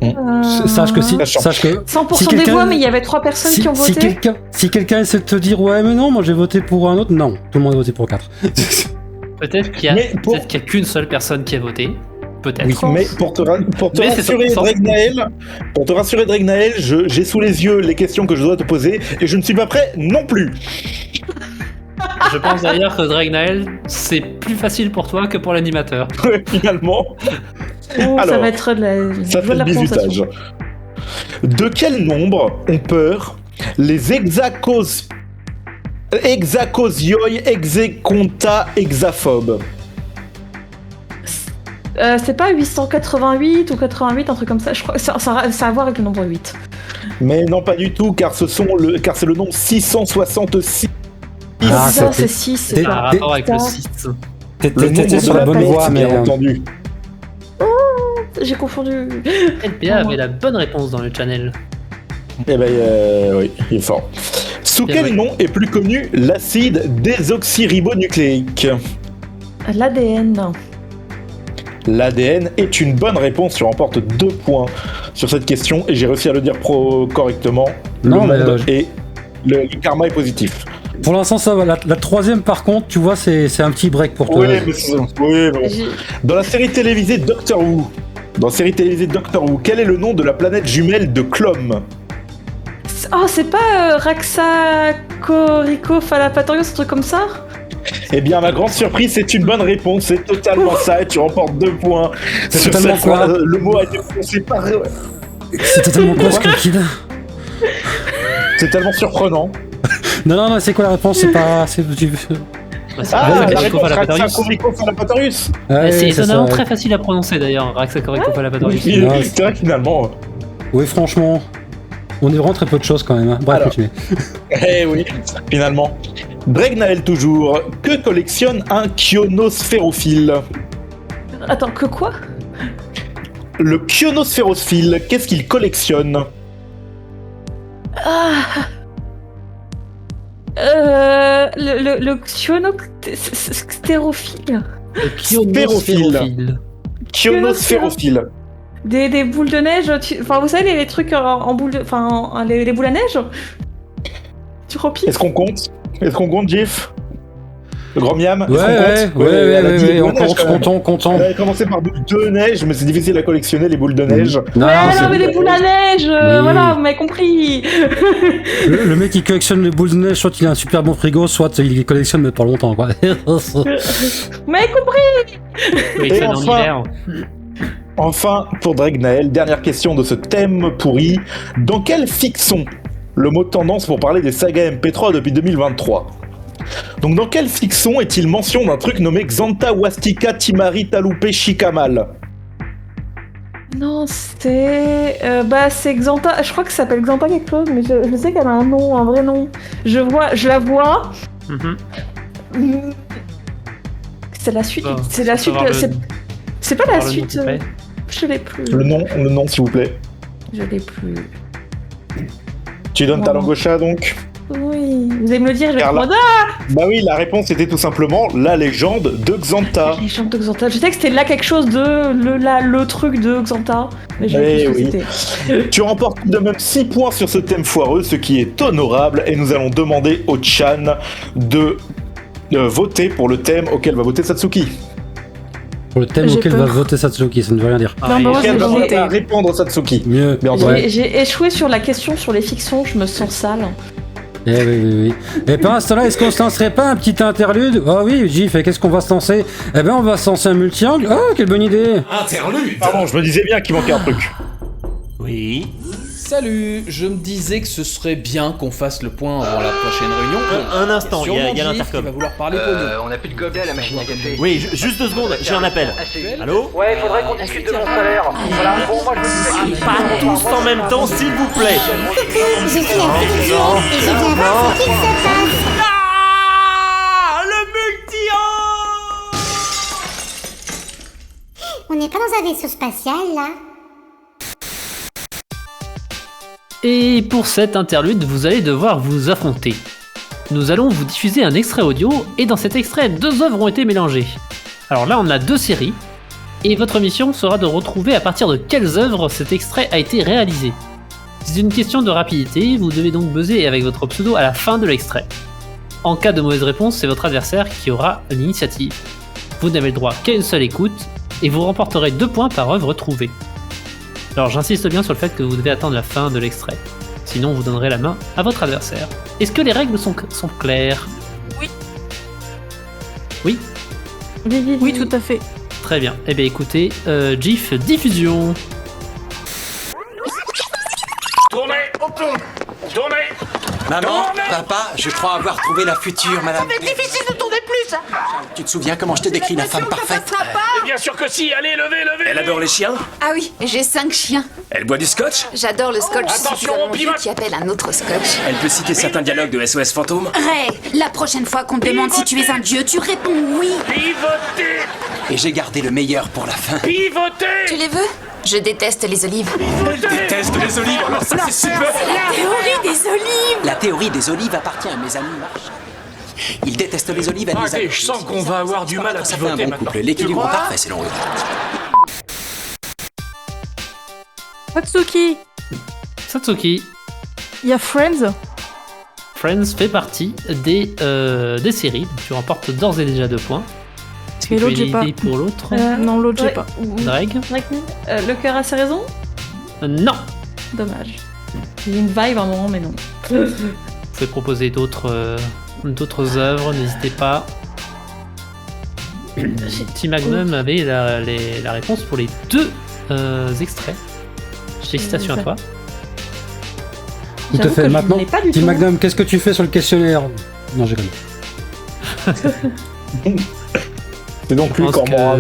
Sache que si. Sache que 100% si des voix, mais il y avait 3 personnes qui ont voté. Si quelqu'un essaie de te dire, ouais, mais non, moi j'ai voté pour un autre, non, tout le monde a voté pour 4. Peut-être qu'il y a qu'une seule personne qui a voté. Peut-être. Oui, mais pour te rassurer, Dregnael, j'ai sous les yeux les questions que je dois te poser et je ne suis pas prêt non plus. Je pense d'ailleurs que Dregnael, c'est plus facile pour toi que pour l'animateur. Finalement. Oh, alors, ça va être ça fait le bizutage. De quel nombre ont peur les hexacosioi hexeconta hexaphobes? C'est pas 888 ou 88, un truc comme ça, je crois. Ça a à voir avec le nombre 8. Mais non, pas du tout, car c'est le nombre 666. Ah, ça, c'est 6. C'est un rapport avec le 6. T'étais sur la bonne voie, mais... bien entendu. J'ai confondu. LPA avait la bonne réponse dans le channel. Eh ben, oui, il est fort. Sous Bien quel vrai. nom est plus connu l'acide désoxyribonucléique? L'ADN. L'ADN est une bonne réponse, tu remportes 2 points sur cette question et j'ai réussi à le dire correctement. Non, le mais, monde et le karma est positif. Pour l'instant, ça va. La troisième, par contre, tu vois, c'est un petit break pour toi. Oui, mais bon. Dans la série télévisée Doctor Who, quel est le nom de la planète jumelle de Clom? Oh, c'est pas Raxacoricophalapatorios, un truc comme ça? Eh bien, à ma grande surprise, c'est une bonne réponse, c'est totalement ça, et tu remportes 2 points. C'est Sur totalement cette quoi? fois, le mot a été prononcé par... C'est totalement quoi, Skull Kid? C'est tellement surprenant. Non, c'est quoi la réponse? C'est pas... La réponse, Raxacoricophalapatorius. C'est étonnamment très facile à prononcer d'ailleurs, Raxacoricophalapatorius. C'est vrai, finalement. Oui, franchement, on est vraiment très peu de choses quand même. Hein. Bref, continuez. Eh oui, finalement. Bregnael toujours. Que collectionne un kionosphérophile? Attends, que quoi? Le kionosphérophile, qu'est-ce qu'il collectionne? Le kionostérophile. Kionosphérophile. Des boules de neige, enfin vous savez les trucs en boule de... Enfin les boules à neige? Tu repiques. Est-ce qu'on compte, Gif? Le grand miam? Ouais, comptons. Elle avait commencé par boule de neige, mais c'est difficile à collectionner les boules de neige. Non, mais les boules à neige, voilà, vous m'avez compris. Le mec qui collectionne les boules de neige, soit il a un super bon frigo, soit il les collectionne mais pas longtemps, quoi. Vous m'avez compris. Et enfin, pour Dregnael, dernière question de ce thème pourri. Dans quel fiction le mot tendance pour parler des sagas MP3 depuis 2023? Donc dans quelle fiction est-il mention d'un truc nommé Xanta Wastika Timari Talupe Shikamal? Non, c'est Xanta. Je crois que ça s'appelle Xanta quelque chose, mais je sais qu'elle a un nom, un vrai nom. Je la vois. C'est la suite. Bon, c'est la suite. C'est pas la suite. Je l'ai plus. Le nom, s'il vous plaît. Je l'ai plus. Tu donnes ta langue au chat, donc? Oui. Vous allez me le dire, je vais répondre. Bah oui, la réponse était tout simplement la légende de Xanta. La légende de Xanta. Je sais que c'était là quelque chose de le truc de Xanta. Mais je sais plus ce que c'était. Tu remportes de même 6 points sur ce thème foireux, ce qui est honorable, et nous allons demander au Chan de voter pour le thème auquel va voter Satsuki. Pour le thème auquel va voter Satsuki, ça ne veut rien dire. Auquel va répondre Satsuki. Mieux. J'ai échoué sur la question sur les fictions, je me sens sale. Oui. Et pendant ce temps-là, est-ce qu'on se lancerait pas un petit interlude? Oh oui, Gif, et qu'est-ce qu'on va se lancer? Eh ben, on va se lancer un multi-angle. Oh, quelle bonne idée! Interlude! Pardon, je me disais bien qu'il manquait un truc. Oui. Salut, je me disais que ce serait bien qu'on fasse le point avant la prochaine réunion. Un instant, il y a Gif l'intercom. qui va vouloir parler pour nous. On n'a plus de gobelet à la machine à café. Oui, juste 2 secondes, j'ai un appel. Allô? Ouais, faudrait qu'on discute de mon salaire. Voilà, bon, moi je vous dis Pas tous en même temps, s'il vous plaît. Je suis la future et je viens voir ce qu'il se passe. Ah, le multi-angle! On n'est pas dans un vaisseau spatial, là? Et pour cette interlude, vous allez devoir vous affronter. Nous allons vous diffuser un extrait audio, et dans cet extrait, 2 œuvres ont été mélangées. Alors là, on a 2 séries, et votre mission sera de retrouver à partir de quelles œuvres cet extrait a été réalisé. C'est une question de rapidité, vous devez donc buzzer avec votre pseudo à la fin de l'extrait. En cas de mauvaise réponse, c'est votre adversaire qui aura l'initiative. Vous n'avez le droit qu'à une seule écoute, et vous remporterez 2 points par œuvre trouvée. Alors j'insiste bien sur le fait que vous devez attendre la fin de l'extrait. Sinon vous donnerez la main à votre adversaire. Est-ce que les règles sont claires? Oui. Oui? Oui, tout à fait. Très bien. Eh bien écoutez, GIF diffusion. Tournez. Maman, papa, je crois avoir trouvé la future, madame. Ça va être difficile de tourner plus. Tu te souviens comment je t'ai décrit la femme parfaite? Bien sûr que si, allez, levez. Elle adore les chiens? Ah oui, j'ai 5 chiens. Elle boit du scotch? J'adore le scotch. Attention, on pivote. Qui appelle un autre scotch. Elle peut citer certains dialogues de SOS Fantôme? Ray, la prochaine fois qu'on te demande si tu es un dieu, tu réponds oui. Pivotez. Et j'ai gardé le meilleur pour la fin. Pivotez. Tu les veux? Je déteste les olives. Je déteste les olives, alors ça c'est super! La théorie des olives. La théorie des olives appartient à mes amis marchands. Ils détestent les olives, elles les Arrêtez, je sens qu'on va avoir du mal à Ça fait un pivoter bon maintenant. couple, l'équilibre Tu crois? parfait selon eux. Satsuki, il y a Friends. Friends fait partie des séries, donc tu remportes d'ores et déjà 2 points. Est-ce que Mais tu as l'autre, une j'ai pas. idée pour l'autre? Non, l'autre, j'ai pas. Drag? Le cœur a ses raisons? Non. Dommage. J'ai une vibe à un moment, mais non. Vous pouvez proposer d'autres œuvres, n'hésitez pas. Team Magnum avait la réponse pour les 2 extraits. Félicitations à toi. Tout à fait. Maintenant, Team Magnum, qu'est-ce que tu fais sur le questionnaire? Non, j'ai connu. C'est donc plus comment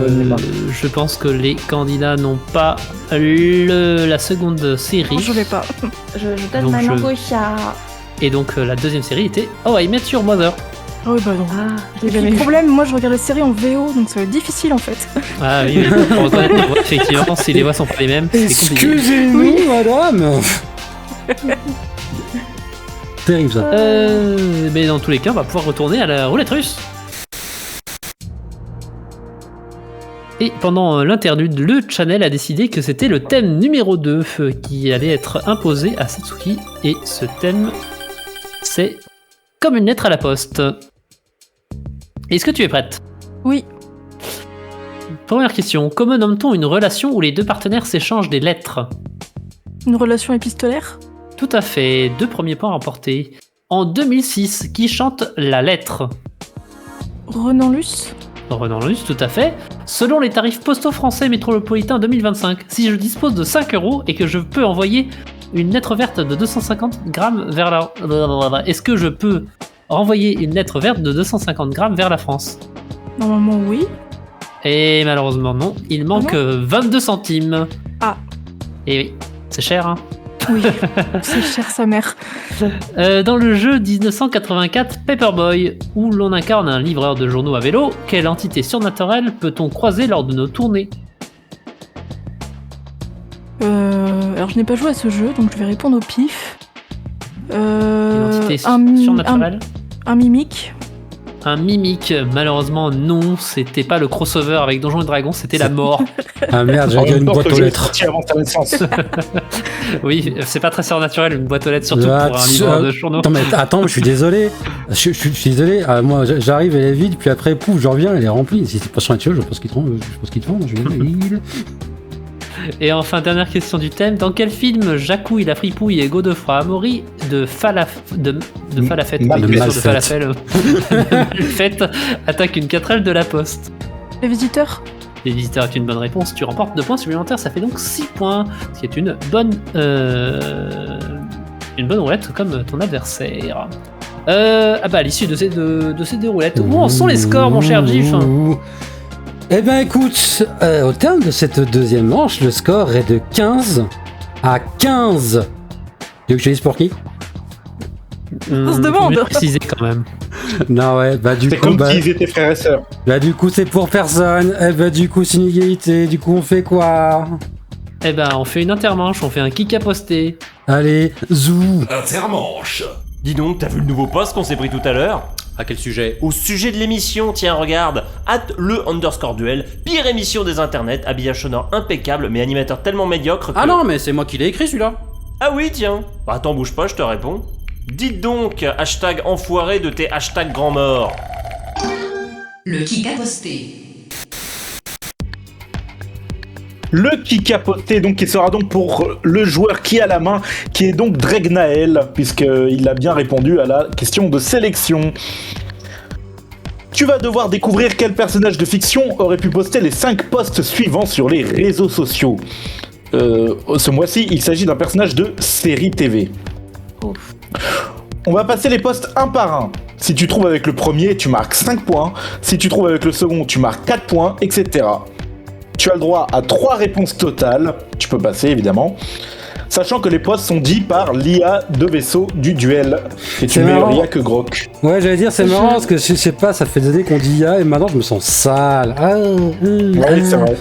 je pense que les candidats n'ont pas la seconde série. Non, je l'ai pas. Je donne ma langue au chat. Et donc la deuxième série était Oh I Met Your Mother. Ah oui, bah non. Le problème, moi je regarde les séries en VO, donc ça va être difficile en fait. Ah oui, pour reconnaître les voix, effectivement, si les voix sont pas les mêmes, c'est compliqué. Excusez-nous, madame. Terrible ça. Mais dans tous les cas, on va pouvoir retourner à la roulette russe. Et pendant l'interlude, le channel a décidé que c'était le thème numéro 2 qui allait être imposé à Satsuki. Et ce thème, c'est comme une lettre à la poste. Est-ce que tu es prête ? Oui. Première question. Comment nomme-t-on une relation où les deux partenaires s'échangent des lettres ? Une relation épistolaire ? Tout à fait. 2 premiers points remportés. En 2006, qui chante La Lettre ? Renan Luce ? Renan Luce, tout à fait. Selon les tarifs postaux français métropolitains 2025, si je dispose de 5 € et que je peux envoyer une lettre verte de 250 grammes vers la... Est-ce que je peux renvoyer une lettre verte de 250 grammes vers la France ? Normalement, oui. Et malheureusement, non. Il manque 22 centimes. Ah. Et oui, c'est cher, hein ? Oui, c'est cher sa mère. Dans le jeu 1984 Paperboy, où l'on incarne un livreur de journaux à vélo, quelle entité surnaturelle peut-on croiser lors de nos tournées ? Alors je n'ai pas joué à ce jeu, donc je vais répondre au pif. Une entité surnaturelle ? Un mimique. Un mimique, malheureusement non, c'était pas le crossover avec Donjons et Dragons, c'était la mort. Ah merde, j'ai gagné une boîte aux lettres. Avant ta naissance. Oui, c'est pas très surnaturel une boîte aux lettres, surtout pour un livreur de journaux. Attends, je suis désolé. Je suis désolé. Moi, j'arrive, elle est vide, puis après, pouf, je reviens, elle est remplie. Si c'est pas surnaturel, je pense qu'il te rend. Je suis désolé. Et enfin, dernière question du thème. Dans quel film Jacouille, la fripouille et Godefroy Amaury de Falafel attaque une 4L de la Poste ? Les Visiteurs ? Les Visiteurs est une bonne réponse. Tu remportes 2 points supplémentaires, ça fait donc 6 points, ce qui est une bonne roulette comme ton adversaire. À l'issue de ces deux roulettes, où en sont les scores, mon cher Gif ? Eh ben écoute, au terme de cette deuxième manche, le score est de 15 à 15. Tu veux que je dise pour qui ? On se demande. Préciser quand même. Non ouais, bah du c'est coup... comme s'ils étaient frères et sœurs. Bah du coup c'est pour personne, du coup c'est une égalité, du coup on fait quoi ? Eh ben on fait une intermanche, on fait un kick à poster. Allez, zou. Intermanche. Dis donc, t'as vu le nouveau post qu'on s'est pris tout à l'heure ? À quel sujet ? Au sujet de l'émission, tiens, regarde. @le_duel, pire émission des internets, habillage sonore impeccable, mais animateur tellement médiocre que... Ah non, mais c'est moi qui l'ai écrit celui-là. Ah oui, tiens. Bah attends, bouge pas, je te réponds. Dites donc, hashtag enfoiré de tes hashtags grand mort. Le kick à poster. Le kick à poster, donc, qui sera donc pour le joueur qui a la main, qui est donc Dregnael, puisqu'il a bien répondu à la question de sélection. Tu vas devoir découvrir quel personnage de fiction aurait pu poster les 5 posts suivants sur les réseaux sociaux. Ce mois-ci, il s'agit d'un personnage de série TV. On va passer les posts un par un. Si tu trouves avec le premier, tu marques 5 points. Si tu trouves avec le second, tu marques 4 points, etc. Tu as le droit à 3 réponses totales. Tu peux passer, évidemment. Sachant que les posts sont dits par l'IA de vaisseau du duel. C'est une meilleure IA que Grok. Ouais, j'allais dire, c'est marrant parce que je sais pas, ça fait des années qu'on dit IA et maintenant je me sens sale. Ouais, c'est vrai.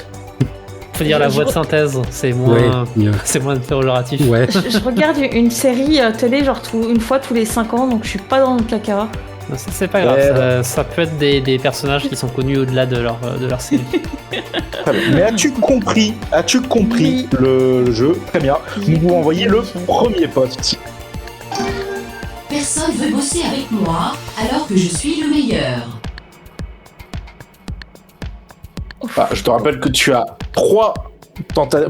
Faut dire la voix de synthèse, c'est moins, c'est moins péjoratif. Ouais. Je regarde une série télé genre une fois tous les 5 ans, donc je suis pas dans le placard. C'est pas grave, ça peut être des personnages qui sont connus au-delà de leur série. Mais as-tu compris oui. le jeu ? Très bien. Nous vous envoyez le premier post. Personne veut bosser avec moi alors que je suis le meilleur. Je te rappelle que tu as 3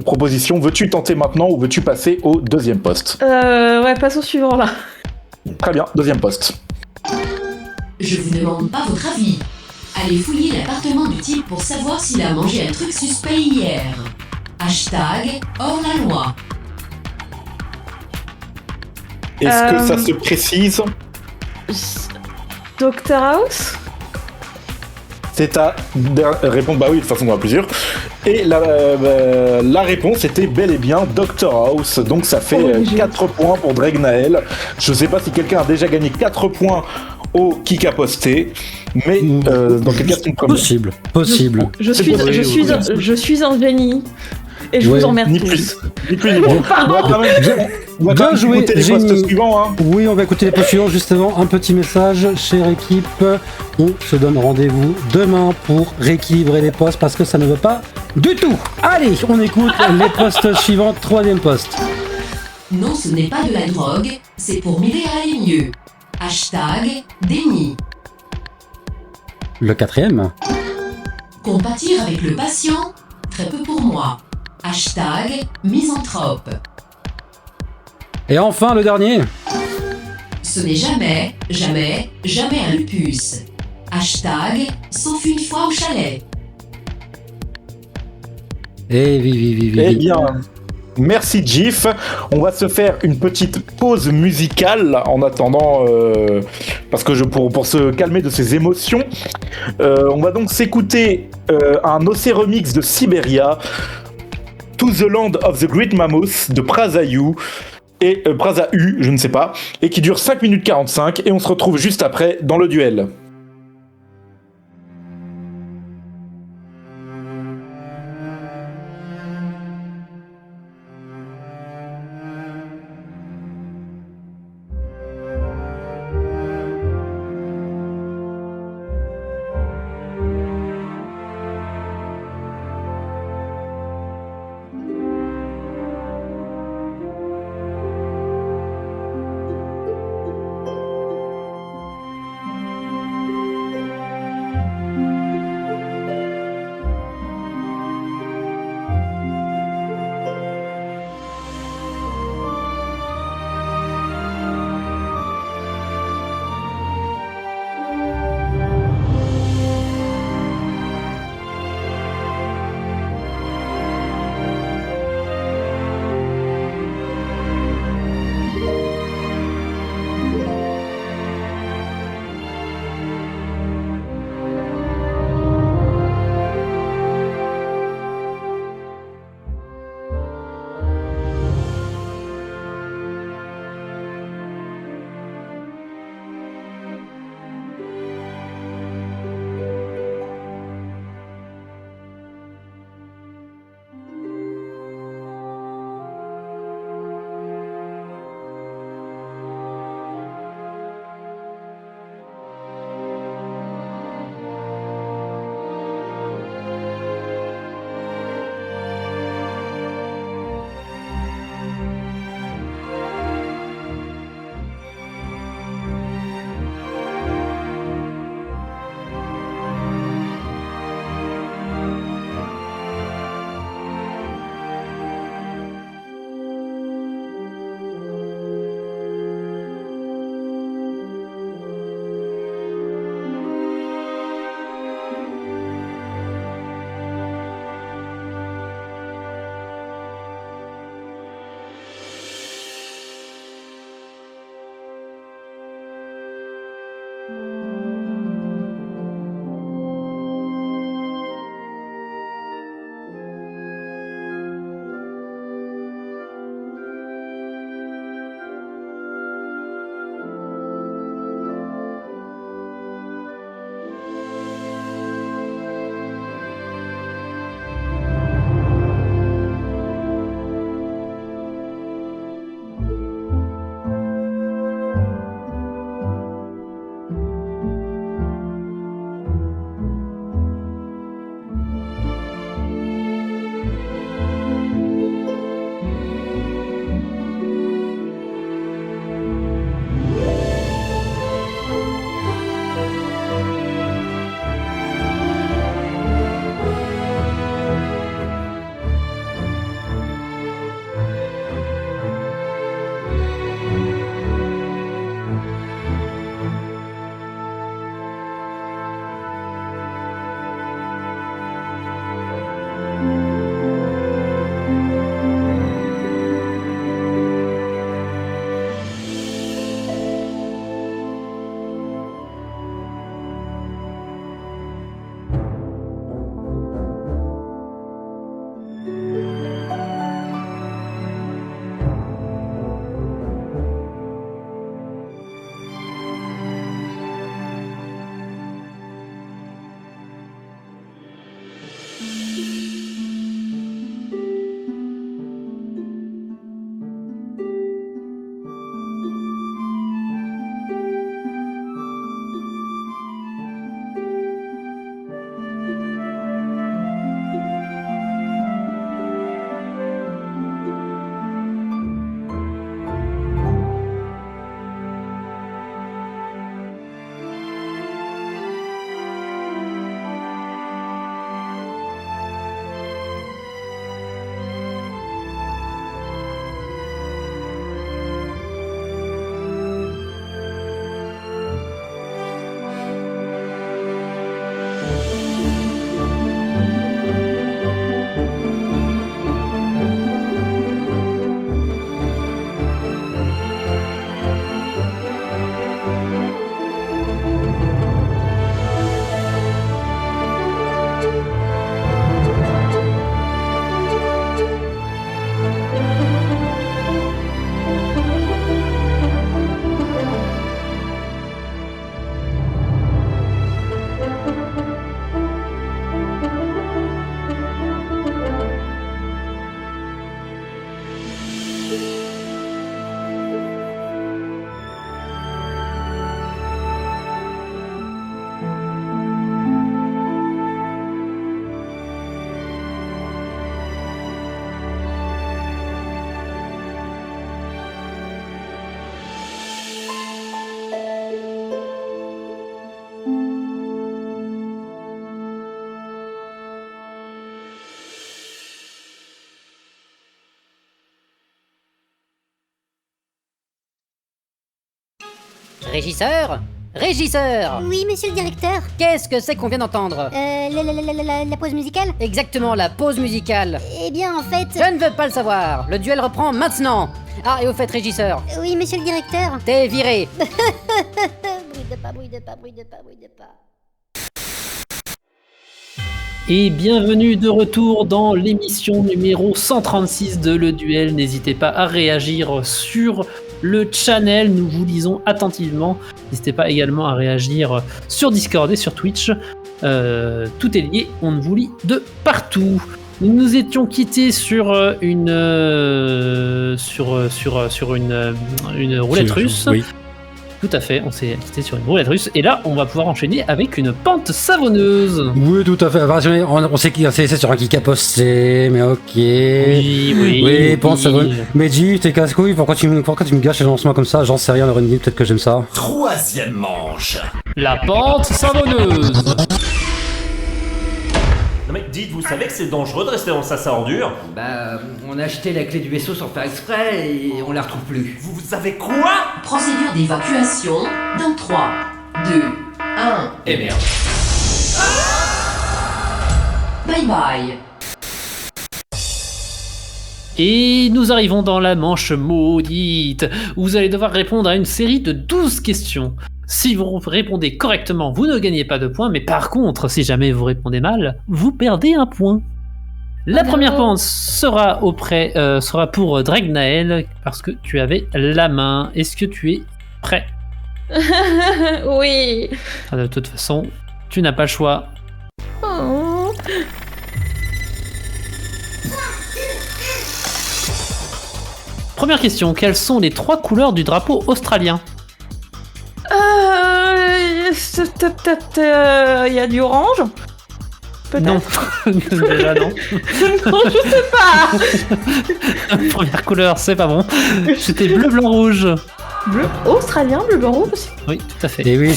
propositions. Veux-tu tenter maintenant ou veux-tu passer au deuxième poste ? Ouais, passe au suivant là. Très bien, deuxième poste. Je vous demande pas votre avis. Allez fouiller l'appartement du type pour savoir s'il a mangé un truc suspect hier. Hashtag hors la loi. Est-ce que ça se précise ? Dr House ? C'est à répondre, bah oui, de toute façon, on en a plusieurs. Et la réponse était bel et bien Dr House. Donc ça fait 4 points pour Dregnael. Je sais pas si quelqu'un a déjà gagné 4 points au kick à poster, mais dans quel cas c'est possible. Je suis un génie. Et je vous emmerde tous. Ni plus ni moins. Bien joué, les postes suivants, hein. Oui, on va écouter les postes suivants. Justement, un petit message, chère équipe. On se donne rendez-vous demain pour rééquilibrer les postes parce que ça ne va pas du tout. Allez, on écoute les postes suivants. 3e poste. Non, ce n'est pas de la drogue, c'est pour m'aider à aller mieux. Hashtag déni. Le quatrième. Compatir avec le patient, très peu pour moi. Hashtag misanthrope. Et enfin, le dernier. Ce n'est jamais, jamais, jamais un lupus. Hashtag sauf une fois au chalet. Eh oui. Eh bien, merci Gif. On va se faire une petite pause musicale en attendant, parce que pour se calmer de ses émotions, on va donc s'écouter un OC remix de Siberia, To the Land of the Great Mammoth de Prazayu, et Prazahu, je ne sais pas, et qui dure 5 minutes 45, et on se retrouve juste après dans le duel. Régisseur ? Régisseur ! Oui, monsieur le directeur. Qu'est-ce que c'est qu'on vient d'entendre ? La pause musicale ? Exactement, la pause musicale. Eh bien, en fait... Je ne veux pas le savoir. Le duel reprend maintenant. Ah, et au fait, régisseur ? Oui, monsieur le directeur. T'es viré. Bruit de pas. Et bienvenue de retour dans l'émission numéro 136 de Le Duel. N'hésitez pas à réagir sur le channel, nous vous lisons attentivement. N'hésitez pas également à réagir sur Discord et sur Twitch. Tout est lié, on vous lit de partout. Nous nous étions quittés sur une roulette russe. Oui. Tout à fait, on s'est quitté sur une roulette russe. Et là, on va pouvoir enchaîner avec une pente savonneuse. Oui, tout à fait. Enfin, on sait qui c'est sur un qui a posté, mais ok. Oui, pente savonneuse. Mais dis, t'es casse-couille, pourquoi tu me gâches les lancements comme ça ? J'en sais rien, Lauren, peut-être que j'aime ça. Troisième manche. La pente savonneuse. Non mais dites, vous savez que c'est dangereux de rester dans le sas à ordures ? Bah, on a acheté la clé du vaisseau sans faire exprès et on la retrouve plus. Vous savez quoi ? Procédure d'évacuation dans 3, 2, 1. Et merde. Bye bye. Et nous arrivons dans la manche maudite, où vous allez devoir répondre à une série de 12 questions. Si vous répondez correctement, vous ne gagnez pas de points, mais par contre, si jamais vous répondez mal, vous perdez un point. La première pente sera pour Dragnael, parce que tu avais la main. Est-ce que tu es prêt ? Oui. De toute façon, tu n'as pas le choix. Oh. Première question, quelles sont les 3 couleurs du drapeau australien ? Il y a du orange ? Peut-être. Non, déjà non. Non, je sais pas. Première couleur, c'est pas bon. C'était bleu, blanc, rouge. Bleu australien, bleu, blanc, rouge aussi. Oui, tout à fait. Et oui,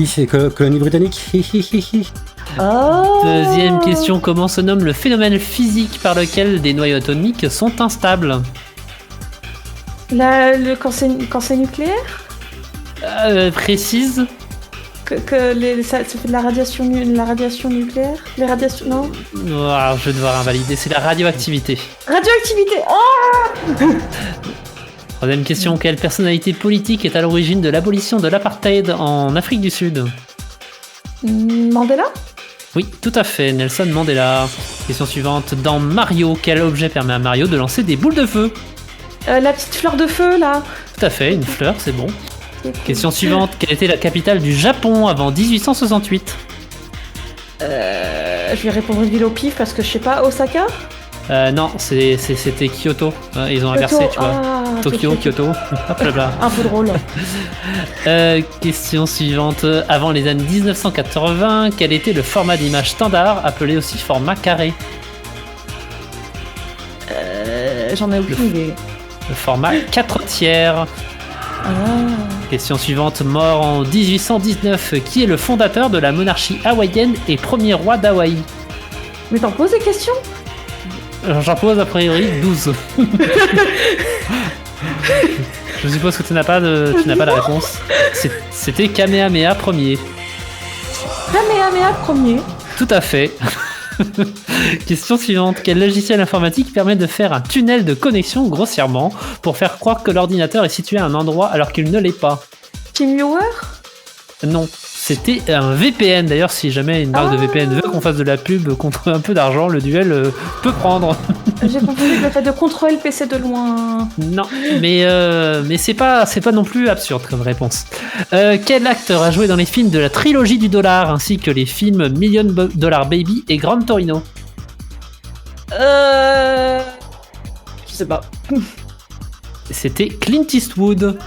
c'est colonie britannique. Oh. Deuxième question, comment se nomme le phénomène physique par lequel des noyaux atomiques sont instables ? Quand c'est nucléaire ? Précise. Ça fait de la radiation nucléaire ? Les radiations, non ? Oh, je vais devoir invalider, c'est la radioactivité. Radioactivité. Oh. Troisième question, quelle personnalité politique est à l'origine de l'abolition de l'apartheid en Afrique du Sud ? Mandela ? Oui, tout à fait, Nelson Mandela. Question suivante, dans Mario, quel objet permet à Mario de lancer des boules de feu ? La petite fleur de feu, là. Tout à fait, une fleur, c'est bon. Question suivante, quelle était la capitale du Japon avant 1868 ? Je vais répondre une ville au pif parce que je sais pas, Osaka ? Non, c'était Kyoto. Ils ont inversé, tu vois. Tokyo, Kyoto. Hop là. Un peu drôle. Question suivante, avant les années 1980, quel était le format d'image standard, appelé aussi format carré ? J'en ai aucune idée. Le format 4/3. Question suivante, mort en 1819, qui est le fondateur de la monarchie hawaïenne et premier roi d'Hawaï ? Mais t'en poses des questions ? J'en pose a priori 12. Je suppose que tu n'as pas la réponse. C'était Kamehameha Ier. Kamehameha Ier ? Tout à fait. Question suivante. Quel logiciel informatique permet de faire un tunnel de connexion grossièrement pour faire croire que l'ordinateur est situé à un endroit alors qu'il ne l'est pas ? TeamViewer ? Non. C'était un VPN. D'ailleurs, si jamais une marque de VPN veut qu'on fasse de la pub contre un peu d'argent, le duel peut prendre. J'ai compris le fait de contrôler le PC de loin. Non, mais c'est pas non plus absurde comme réponse. Quel acteur a joué dans les films de la trilogie du dollar ainsi que les films Million Dollar Baby et Gran Torino ? Je sais pas. C'était Clint Eastwood.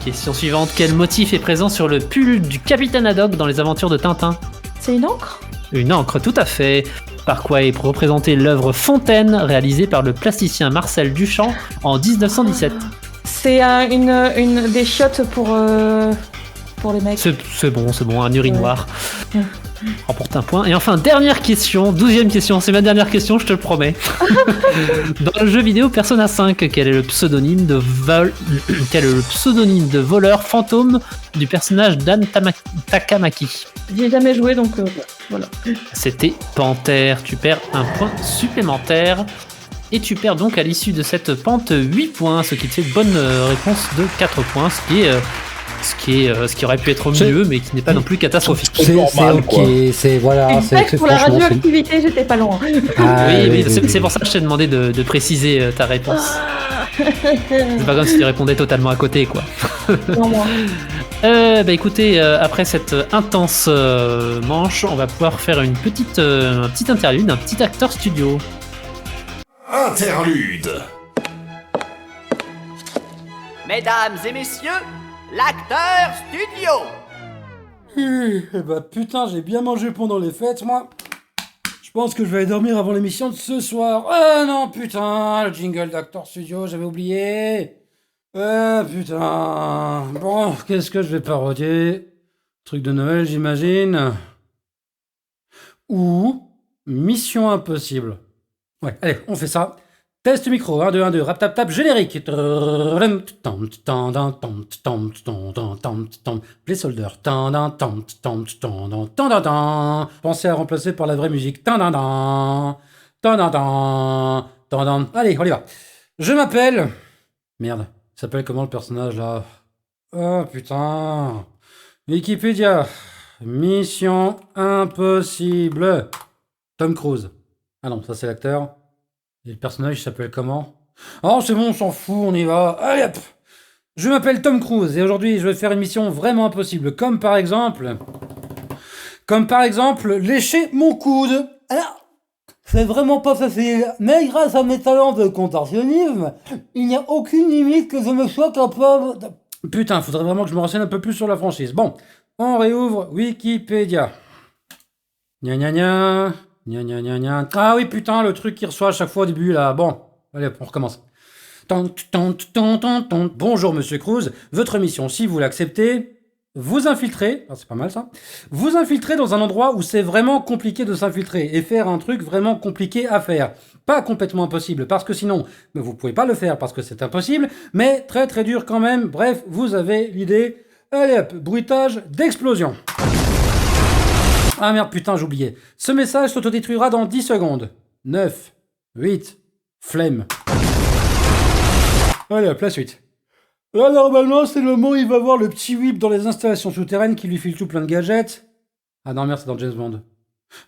Question suivante. Quel motif est présent sur le pull du Capitaine Haddock dans les aventures de Tintin? C'est une encre? Une encre, tout à fait. Par quoi est représentée l'œuvre Fontaine, réalisée par le plasticien Marcel Duchamp en 1917? C'est des chiottes pour les mecs. C'est bon, un urinoir. Remporte un point. Et enfin, dernière question, 12e question, c'est ma dernière question, je te le promets. Dans le jeu vidéo Persona 5, quel est le pseudonyme de voleur fantôme du personnage d'Anne Takamaki? J'y ai jamais joué, donc voilà. C'était Panthère. Tu perds un point supplémentaire. Et tu perds donc à l'issue de cette pente 8 points, ce qui te fait une bonne réponse de 4 points, ce qui aurait pu être mieux, mais qui n'est pas non plus catastrophique. C'est ok, c'est voilà. Exact, pour la radioactivité, j'étais pas loin. Oui, c'est pour ça que je t'ai demandé de préciser ta réponse. C'est pas comme si tu répondais totalement à côté, quoi. Non, moi. Écoutez, après cette intense manche, on va pouvoir faire un petit interlude, un petit acteur studio. Interlude. Mesdames et messieurs, l'acteur studio. Putain, j'ai bien mangé pendant les fêtes, moi. Je pense que je vais aller dormir avant l'émission de ce soir. Ah non, putain, le jingle d'acteur studio, j'avais oublié. Putain. Bon, qu'est-ce que je vais parodier? Truc de Noël, j'imagine. Ou Mission Impossible. Ouais, allez, on fait ça. Test micro, 1, 2, 1, 2, rap tap tap, générique. Placeholder. Pensez à remplacer par la vraie musique. Allez, on y va. Je m'appelle... Merde, il s'appelle comment le personnage là? Oh putain. Wikipédia. Mission Impossible. Tom Cruise. Ah non, ça c'est l'acteur. Et le personnage, il s'appelle comment? Oh, c'est bon, on s'en fout, on y va. Allez hop! Je m'appelle Tom Cruise et aujourd'hui, je vais faire une mission vraiment impossible. Comme par exemple, lécher mon coude. Alors, c'est vraiment pas facile, mais grâce à mes talents de contorsionnisme, il n'y a aucune limite que je me sois capable de... Putain, faudrait vraiment que je me renseigne un peu plus sur la franchise. Bon, on réouvre Wikipédia. Gna gna gna. Gna gna gna gna. Ah oui, putain, le truc qui reçoit à chaque fois au début, là. Bon, allez, on recommence. Bonjour, monsieur Cruise. Votre mission, si vous l'acceptez, vous infiltrer. Ah, c'est pas mal, ça. Vous infiltrer dans un endroit où c'est vraiment compliqué de s'infiltrer et faire un truc vraiment compliqué à faire. Pas complètement impossible, parce que sinon, vous pouvez pas le faire parce que c'est impossible, mais très très dur quand même. Bref, vous avez l'idée. Allez hop, bruitage d'explosion. Ah merde, putain, j'oubliais. Ce message s'autodétruira dans 10 secondes. 9, 8, flemme. Allez hop, la suite. Là, normalement, c'est le moment où il va voir le petit whip dans les installations souterraines qui lui file tout plein de gadgets. Ah non, merde, c'est dans James Bond.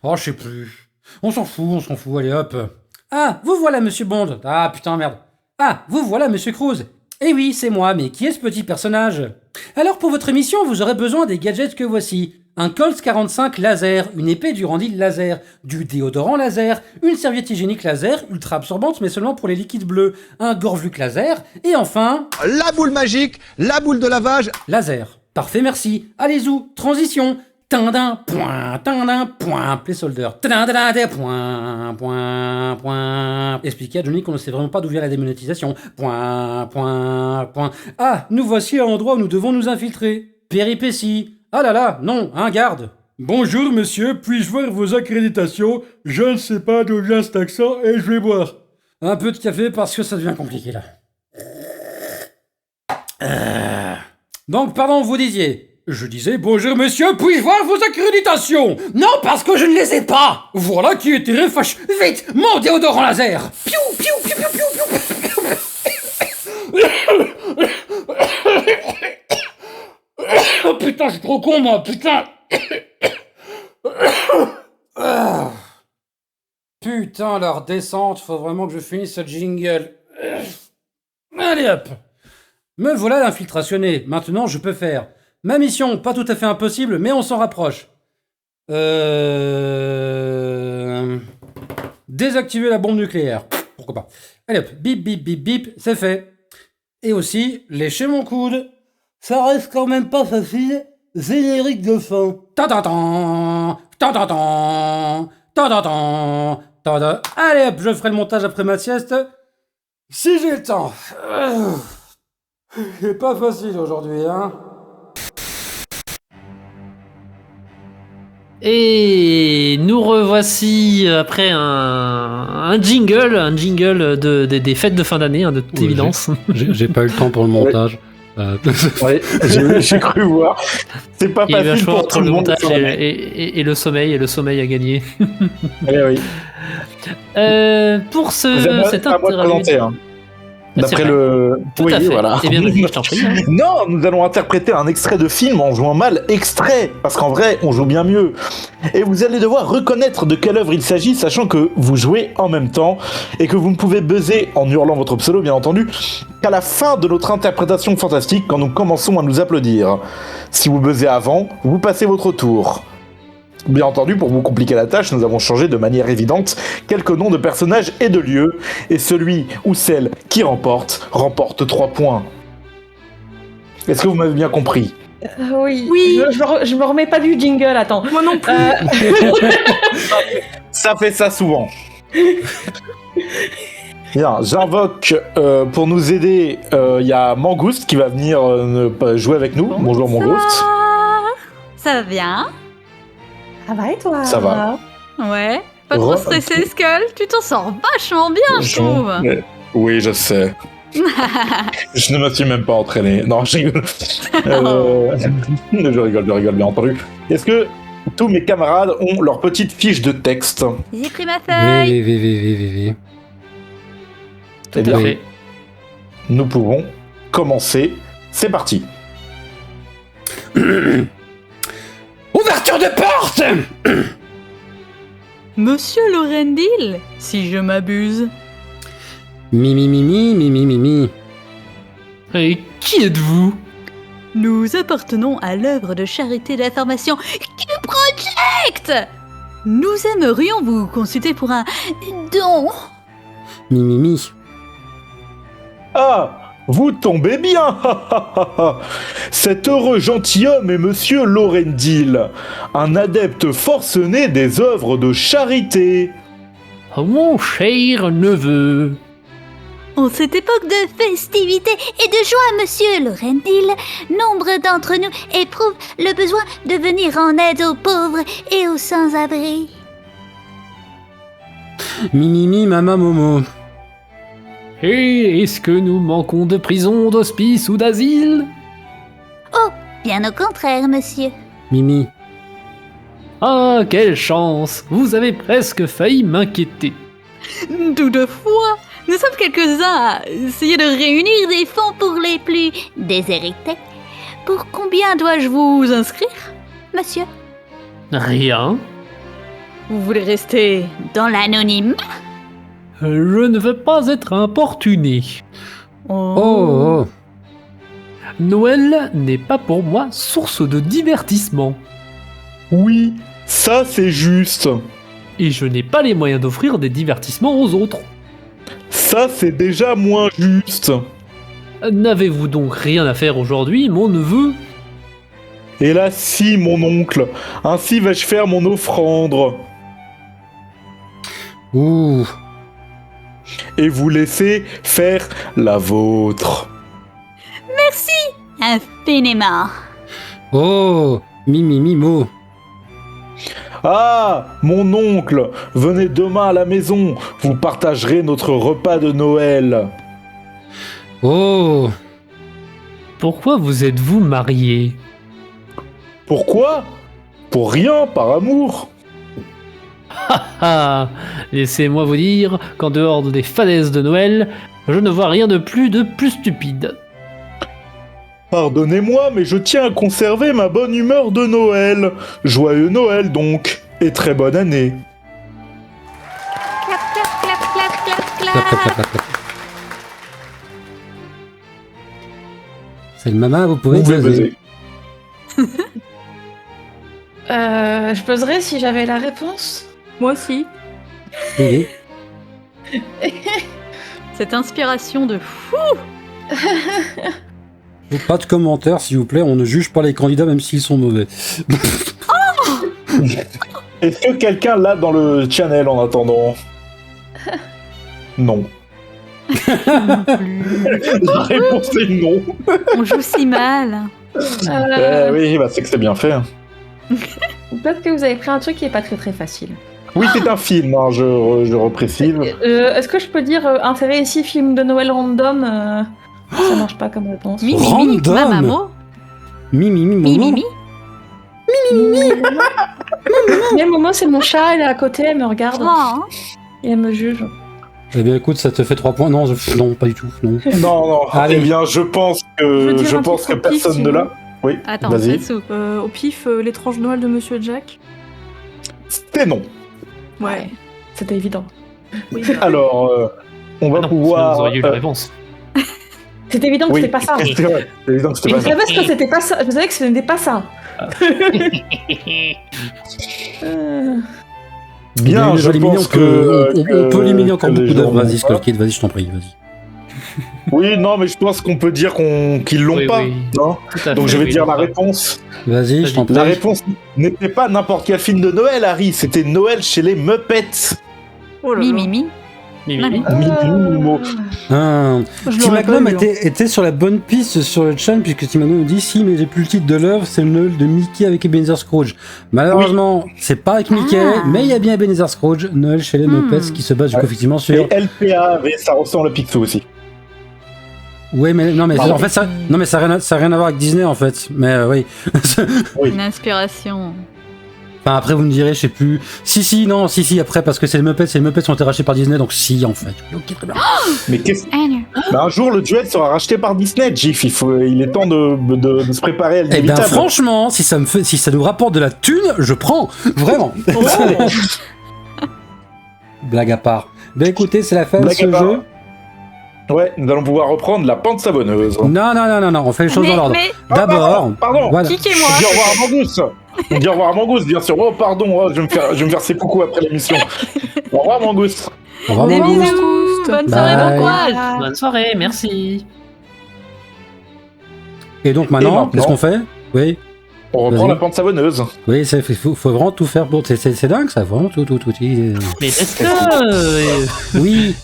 Oh, je sais plus. On s'en fout, allez hop. Ah, vous voilà, monsieur Bond. Ah, putain, merde. Ah, vous voilà, monsieur Cruise. Eh oui, c'est moi, mais qui est ce petit personnage? Alors, pour votre mission, vous aurez besoin des gadgets que voici. Un Colt 45 laser, une épée Durandil laser, du déodorant laser, une serviette hygiénique laser, ultra absorbante mais seulement pour les liquides bleus, un Gorvluc laser, et enfin... La boule magique, la boule de lavage... Laser. Parfait, merci. Allez-y, transition. Tindin, point, placeholder. Tindin, point. Expliquez à Johnny qu'on ne sait vraiment pas d'où vient la démonétisation. Point. Ah, nous voici à l'endroit où nous devons nous infiltrer. Péripétie. Ah là là, non, un garde. Bonjour monsieur, puis-je voir vos accréditations? Je ne sais pas d'où vient cet accent et je vais boire. Un peu de café parce que ça devient compliqué là. Donc pardon, vous disiez. Je disais bonjour monsieur, puis-je voir vos accréditations? Non, parce que je ne les ai pas. Voilà qui est terrible, fâche. Vite, mon déodorant laser. Piou, piou, piou, piou, piou, piou. Oh putain, je suis trop con moi, putain. Putain, la redescente, faut vraiment que je finisse ce jingle. Allez hop. Me voilà l'infiltrationné, maintenant je peux faire ma mission, pas tout à fait impossible, mais on s'en rapproche. Désactiver la bombe nucléaire, pourquoi pas. Allez hop, bip bip bip bip, c'est fait. Et aussi, lécher mon coude. Ça reste quand même pas facile. Générique de fin. Ta-ta-tan, ta-ta-tan, ta-ta-tan, ta-ta. Allez hop, je ferai le montage après ma sieste. Si j'ai le temps. C'est pas facile aujourd'hui, hein. Et nous revoici après un jingle des fêtes de fin d'année, de toute évidence. J'ai pas eu le temps pour le montage. Ouais, j'ai cru voir. C'est pas Il y a eu un facile choix pour entre tout le le monde. montage et le sommeil, et le sommeil a gagné. Oui. Pour cet C'est à moi de interlude... présenter, hein. D'après le... Tout à fait. Eh bien, vas-y, je t'en prie. Non, nous allons interpréter un extrait de film en jouant mal extrait, parce qu'en vrai, on joue bien mieux. Et vous allez devoir reconnaître de quelle œuvre il s'agit, sachant que vous jouez en même temps, et que vous ne pouvez buzzer en hurlant votre pseudo, bien entendu, qu'à la fin de notre interprétation fantastique, quand nous commençons à nous applaudir. Si vous buzzez avant, vous passez votre tour. Bien entendu, pour vous compliquer la tâche, nous avons changé de manière évidente quelques noms de personnages et de lieux, et celui ou celle qui remporte 3 points. Est-ce que vous m'avez bien compris ? Oui. Je me remets pas du jingle, attends. Moi non plus. Ça fait ça souvent. Bien, j'invoque pour nous aider, il y a Mangouste qui va venir jouer avec nous. Bonjour Mangouste. Ça va bien? Ça va et toi? Ça va. Ouais. Pas trop stressé, Skull? Tu t'en sors vachement bien, je trouve. Oui, je sais. Je ne me suis même pas entraîné. Non, je rigole. Je rigole, bien entendu. Est-ce que tous mes camarades ont leur petite fiche de texte? J'ai pris ma feuille. Oui. Tout à fait. Nous pouvons commencer. C'est parti. Ouverture de porte! Monsieur Lorendil, si je m'abuse. Mimi. Et qui êtes-vous? Nous appartenons à l'œuvre de charité d'information Q-Project. Nous aimerions vous consulter pour un don. Mimi. Ah, vous tombez bien. Cet heureux gentilhomme est Monsieur Lorendil, un adepte forcené des œuvres de charité. Oh, mon cher neveu. En cette époque de festivité et de joie, Monsieur Lorendil, nombre d'entre nous éprouvent le besoin de venir en aide aux pauvres et aux sans-abri. Mimi, Mama, Momo. Et est-ce que nous manquons de prison, d'hospice ou d'asile? Oh, bien au contraire, monsieur. Mimi. Ah, quelle chance! Vous avez presque failli m'inquiéter. Toutefois, nous sommes quelques-uns à essayer de réunir Des fonds pour les plus déshérités. Pour combien dois-je vous inscrire, monsieur? Rien. Vous voulez rester dans l'anonyme? Je ne veux pas être importuné. Oh. Noël n'est pas pour moi source de divertissement. Oui, ça c'est juste. Et je n'ai pas les moyens d'offrir des divertissements aux autres. Ça c'est déjà moins juste. N'avez-vous donc rien à faire aujourd'hui, mon neveu? Et là si, mon oncle, ainsi vais-je faire mon offrande. Ouh. Et vous laisser faire la vôtre. Merci infiniment. Oh, Mimo. Ah, mon oncle, venez demain à la maison, vous partagerez notre repas de Noël. Oh. Pourquoi vous êtes-vous marié? Pourquoi? Pour rien, par amour. Ah, laissez-moi vous dire qu'en dehors des falaises de Noël, je ne vois rien de plus stupide. Pardonnez-moi, mais je tiens à conserver ma bonne humeur de Noël. Joyeux Noël donc, et très bonne année. Clap, clap, clap, clap, clap, clap. C'est le Mama, vous pouvez buzzer. Je buzzerais si j'avais la réponse. Moi aussi. Oui. Cette inspiration de fou Pas de commentaires, s'il vous plaît. On ne juge pas les candidats, même s'ils sont mauvais. Est-ce que quelqu'un l'a dans le channel en attendant? Non. La réponse est non. On joue si mal. Oui, bah c'est que c'est bien fait. Peut-être que vous avez pris un truc qui est pas très très facile. Oui, c'est un film, hein, je reprécise. Est-ce que je peux dire intérêt ici, film de Noël random ça marche pas comme réponse. Random. Mamamo. Mimi. Mais Momo, c'est mon chat, elle est à côté, elle me regarde. Oh. Et elle me juge. Eh bien, écoute, ça te fait 3 points. Non, non, pas du tout. Non. Non. Allez. Eh bien, je pense que personne ne l'a. Oui, Attends, vas-y. Satsu. Au pif, l'étrange Noël de Monsieur Jack. C'était non. Ouais, c'était évident. Oui, Alors, on va pouvoir... Vous auriez eu la réponse. C'est évident que c'était pas ça. C'est vrai, c'est évident que c'était pas Je ça. savais que c'était pas ça. Je savais que ce n'était pas ça. Bien, je pense que... On peut éliminer encore beaucoup d'œuvres. gens Vas-y, l'ont Skull Kid, vas-y, je t'en prie, vas-y. Oui, non, mais je pense qu'on peut dire qu'ils l'ont pas. Non donc je vais dire la réponse. Vas-y, je t'en prie. La réponse n'était pas n'importe quel film de Noël, Harry. C'était Noël chez les Muppets. Mimi. Mimo. Tim Magnum était sur la bonne piste sur le chat, puisque Tim Magnum nous dit si, mais j'ai plus le titre de l'œuvre, c'est le Noël de Mickey avec Ebenezer Scrooge. Malheureusement, c'est pas avec Mickey, mais il y a bien Ebenezer Scrooge, Noël chez les Muppets, qui se base du coup effectivement sur. Et LPA, ça ressemble à Picsou aussi. Ouais, mais non, mais en fait, ça n'a rien à voir avec Disney en fait. Mais oui. Une inspiration. Enfin, après, vous me direz, je sais plus. Si, après, parce que c'est les Muppets ont été rachetés par Disney, donc si, en fait. Ok, très bien. Mais qu'est-ce bah, un jour, le duel sera racheté par Disney, Gif. Il est temps de se préparer à l'inévitable. Eh ben, franchement, si ça nous rapporte de la thune, je prends. Vraiment. Blague à part. Ben, écoutez, c'est la fin de ce jeu. Ouais, nous allons pouvoir reprendre la pente savonneuse. Non, on fait les choses dans l'ordre. D'abord, pardon. Voilà. Kickez-moi. On dit au revoir à Mangousse. On dit au revoir à Mangousse, bien sûr. Oh, pardon, je vais me faire ses coucous après l'émission. Au revoir, Mangousse. Au revoir, Des Mangousse. bisous. Bonne soirée, bon courage. Bonne soirée, merci. Et donc maintenant, qu'est-ce qu'on fait? Oui. On reprend la pente savonneuse. Oui, il faut vraiment tout faire pour. C'est dingue ça, vraiment tout. Mais est-ce oui,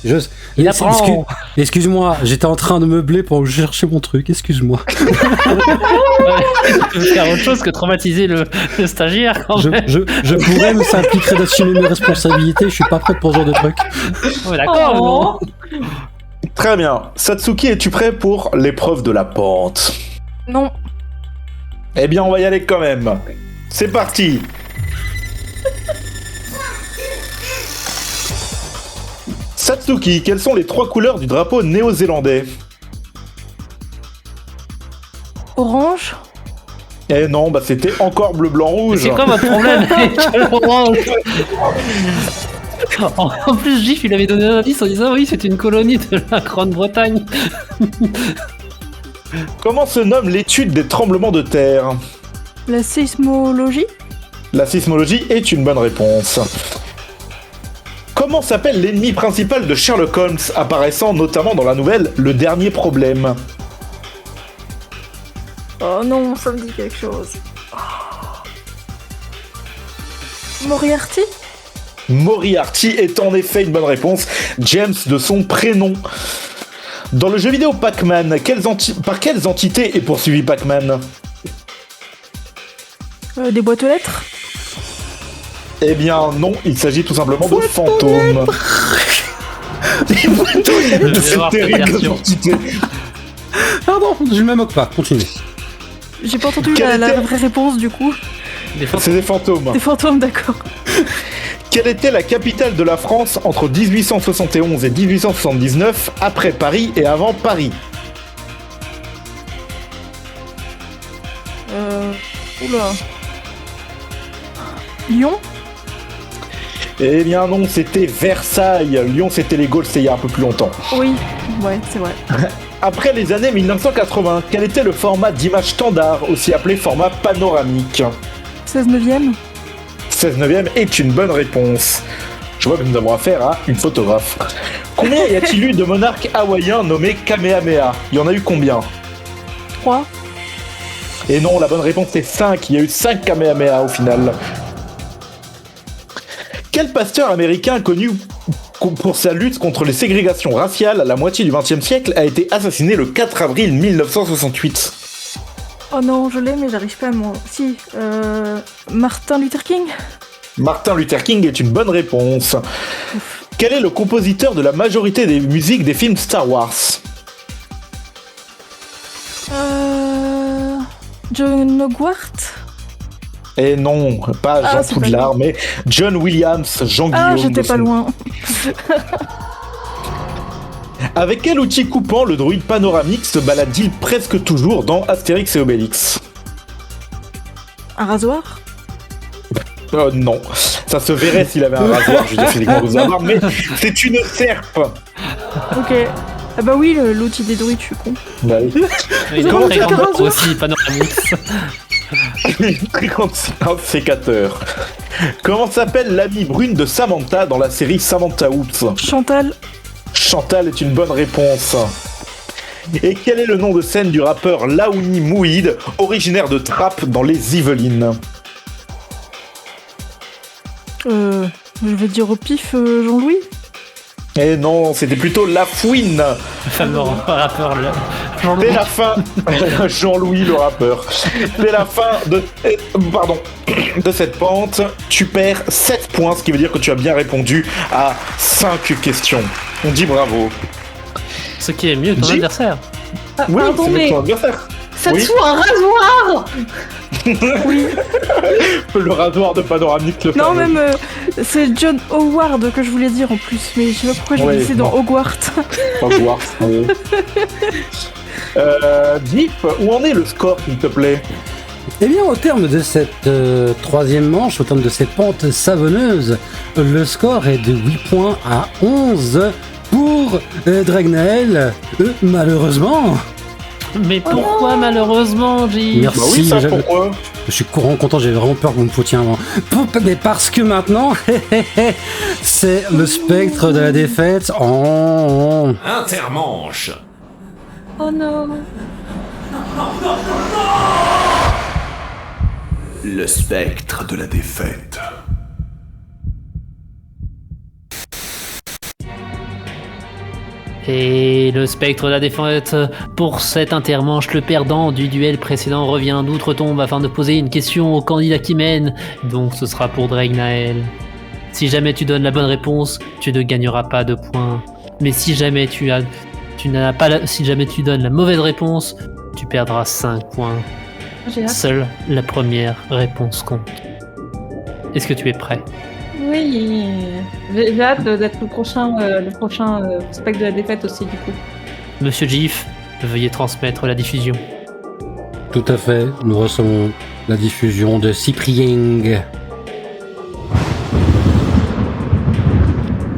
il apprend. Excuse-moi, j'étais en train de meubler pour chercher mon truc, excuse-moi. Tu veux faire autre chose que traumatiser le stagiaire quand même. Je pourrais, mais ça impliquerait d'assumer mes responsabilités, je suis pas prêt pour ce genre de truc. Ouais, d'accord, Très bien. Satsuki, es-tu prêt pour l'épreuve de la pente? Non. Eh bien, on va y aller quand même. C'est parti. Satsuki, quelles sont les 3 couleurs du drapeau néo-zélandais? Orange. Eh non, bah c'était encore bleu, blanc, rouge. C'est quoi votre problème avec l'orange? En plus, Gif, il avait donné un indice en disant oui, c'est une colonie de la Grande-Bretagne. Comment se nomme l'étude des tremblements de terre? La sismologie. La sismologie est une bonne réponse. Comment s'appelle l'ennemi principal de Sherlock Holmes, apparaissant notamment dans la nouvelle Le Dernier Problème? Oh non, ça me dit quelque chose. Moriarty. Moriarty est en effet une bonne réponse. James de son prénom. Dans le jeu vidéo Pac-Man, par quelles entités est poursuivi Pac-Man? Des boîtes aux lettres. Eh bien non, il s'agit tout simplement de fantômes. De cette terrible entité. Pardon, je ne me moque pas, continue. J'ai pas entendu la vraie réponse du coup. C'est des fantômes. Des fantômes, d'accord. Quelle était la capitale de la France entre 1871 et 1879, après Paris et avant Paris? Oula. Lyon? Eh bien non, c'était Versailles. Lyon, c'était les Gaules, c'était il y a un peu plus longtemps. Oui, ouais, c'est vrai. Après les années 1980, quel était le format d'image standard, aussi appelé format panoramique? 16/9. 16/9 est une bonne réponse. Je vois que nous avons affaire à une photographe. Combien y a-t-il eu de monarques hawaïens nommés Kamehameha? Il y en a eu combien? 3. Et non, la bonne réponse c'est 5. Il y a eu 5 Kamehameha au final. Quel pasteur américain connu pour sa lutte contre les ségrégations raciales à la moitié du XXe siècle a été assassiné le 4 avril 1968? Oh non, je l'ai, mais j'arrive pas à m'en... Si, Martin Luther King. Martin Luther King est une bonne réponse. Quel est le compositeur de la majorité des musiques des films Star Wars? John Hogwarts. Et non, pas Jean Poudlard, mais John Williams, Jean-Guillaume. Ah, j'étais pas loin. Avec quel outil coupant le droïde panoramique se balade-t-il presque toujours dans Astérix et Obélix? Un rasoir? Non, ça se verrait s'il avait un rasoir, je veux dire physiquement vous avoir, mais c'est une serpe. Ok. Ah bah oui, l'outil des druides, je suis con. Bah oui. Il est très grand aussi, Panoramix. Très grand sécateur. Comment s'appelle l'amie brune de Samantha dans la série Samantha Oops? Chantal. Chantal est une bonne réponse. Et quel est le nom de scène du rappeur Laouni Mouhid, originaire de Trappes dans les Yvelines? Je vais dire au pif Jean-Louis. Eh non, c'était plutôt La Fouine. Le fameux rappeur là. Dès la fin, Jean-Louis le rappeur. Dès la fin de cette pente, tu perds 7 points, ce qui veut dire que tu as bien répondu à 5 questions. On dit bravo. Ce qui est mieux que ton adversaire. Oui, c'est mieux que ton adversaire. Ça te fout un rasoir. Oui. Le rasoir de panoramique, le Non, fameux. même, c'est John Howard que je voulais dire en plus, mais je sais pas pourquoi je me disais dans Hogwarts. Hogwarts, oui. Diff, où en est le score, s'il te plaît? Eh bien, au terme de cette troisième manche, au terme de cette pente savonneuse, le score est de 8 points à 11 pour Dragnael, malheureusement. Mais pourquoi malheureusement, J? Merci. Bah oui, ça, pourquoi? Je suis content, j'avais vraiment peur que vous me foutiez un vent. Mais parce que maintenant, c'est le spectre de la défaite en... Intermanche. Oh non. Le spectre de la défaite. Et le spectre de la défaite pour cette intermanche, le perdant du duel précédent revient d'outre-tombe afin de poser une question au candidat qui mène, donc ce sera pour Dragnael. Si jamais tu donnes la bonne réponse, tu ne gagneras pas de points. Mais si jamais si jamais tu donnes la mauvaise réponse, tu perdras 5 points. Seule la première réponse compte. Est-ce que tu es prêt? Oui, j'ai hâte d'être le prochain spectre de la défaite aussi, du coup. Monsieur Gif, veuillez transmettre la diffusion. Tout à fait, nous recevons la diffusion de Cyprien.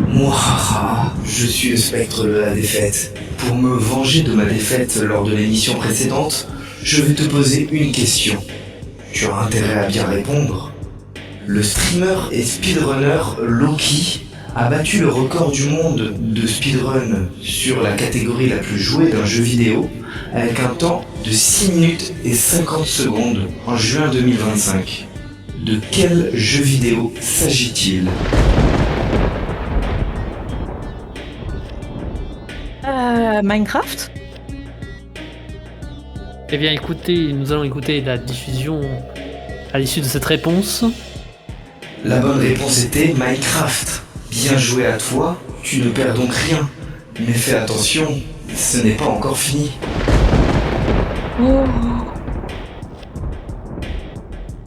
Mouhaha, je suis le spectre de la défaite. Pour me venger de ma défaite lors de l'émission précédente, je vais te poser une question. Tu as intérêt à bien répondre. Le streamer et speedrunner Loki a battu le record du monde de speedrun sur la catégorie la plus jouée d'un jeu vidéo avec un temps de 6 minutes et 50 secondes en juin 2025. De quel jeu vidéo s'agit-il? Minecraft? Eh bien écoutez, nous allons écouter la diffusion à l'issue de cette réponse. La bonne réponse était Minecraft. Bien joué à toi, tu ne perds donc rien. Mais fais attention, ce n'est pas encore fini. Oh.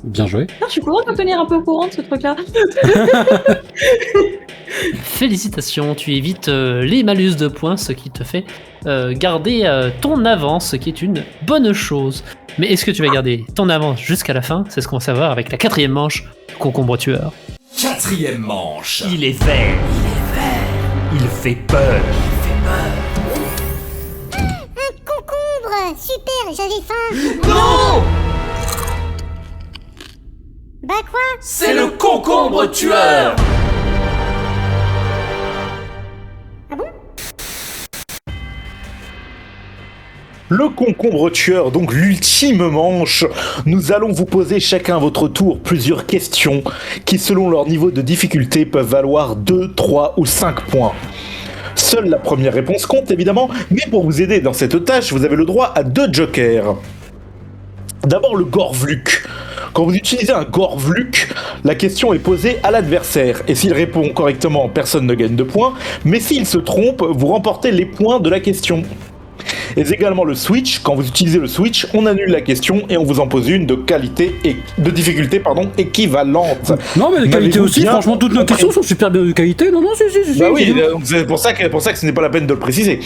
Bien joué. Non, je suis contente de me tenir un peu au courant de ce truc-là. Félicitations, tu évites les malus de points, ce qui te fait garder ton avance, ce qui est une bonne chose. Mais est-ce que tu vas garder ton avance jusqu'à la fin? C'est ce qu'on va savoir avec la 4e manche, Concombre tueur. 4e manche. Il est vert. Il fait peur. Un concombre! Super, j'avais faim! Non! Bah quoi? C'est le concombre tueur! Le concombre tueur, donc l'ultime manche. Nous allons vous poser chacun à votre tour plusieurs questions qui, selon leur niveau de difficulté, peuvent valoir 2, 3 ou 5 points. Seule la première réponse compte, évidemment, mais pour vous aider dans cette tâche, vous avez le droit à 2 jokers. D'abord le Gorvluk. Quand vous utilisez un Gorvluk, la question est posée à l'adversaire, et s'il répond correctement, personne ne gagne de points, mais s'il se trompe, vous remportez les points de la question. Et également le switch. Quand vous utilisez le switch, on annule la question et on vous en pose une de qualité et de difficulté équivalente. Non mais de qualité aussi, franchement toutes nos questions sont super bien de qualité. Non, si. Bah oui, c'est pour ça que ce n'est pas la peine de le préciser.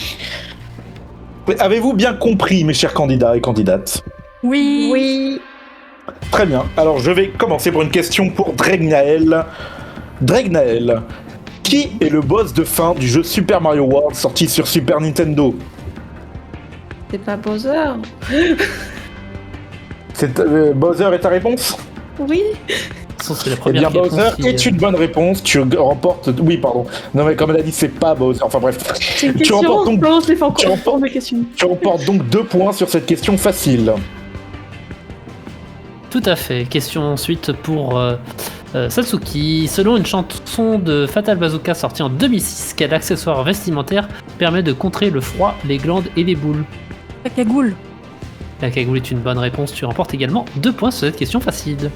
Avez-vous bien compris, mes chers candidats et candidates ? Oui. Très bien, alors je vais commencer pour une question pour Dregnael. Dregnael, qui est le boss de fin du jeu Super Mario World sorti sur Super Nintendo ? C'est pas Bowser. Bowser est ta réponse ? Oui. C'est la première Bowser est une bonne réponse, tu remportes... Oui, pardon. Non mais comme elle a dit, c'est pas Bowser, enfin bref. C'est une question, tu remportes donc 2 points sur cette question facile. Tout à fait. Question ensuite pour Satsuki. Selon une chanson de Fatal Bazooka sortie en 2006, quel accessoire vestimentaire permet de contrer le froid, les glandes et les boules ? La cagoule. La cagoule est une bonne réponse. Tu remportes également 2 points sur cette question facile.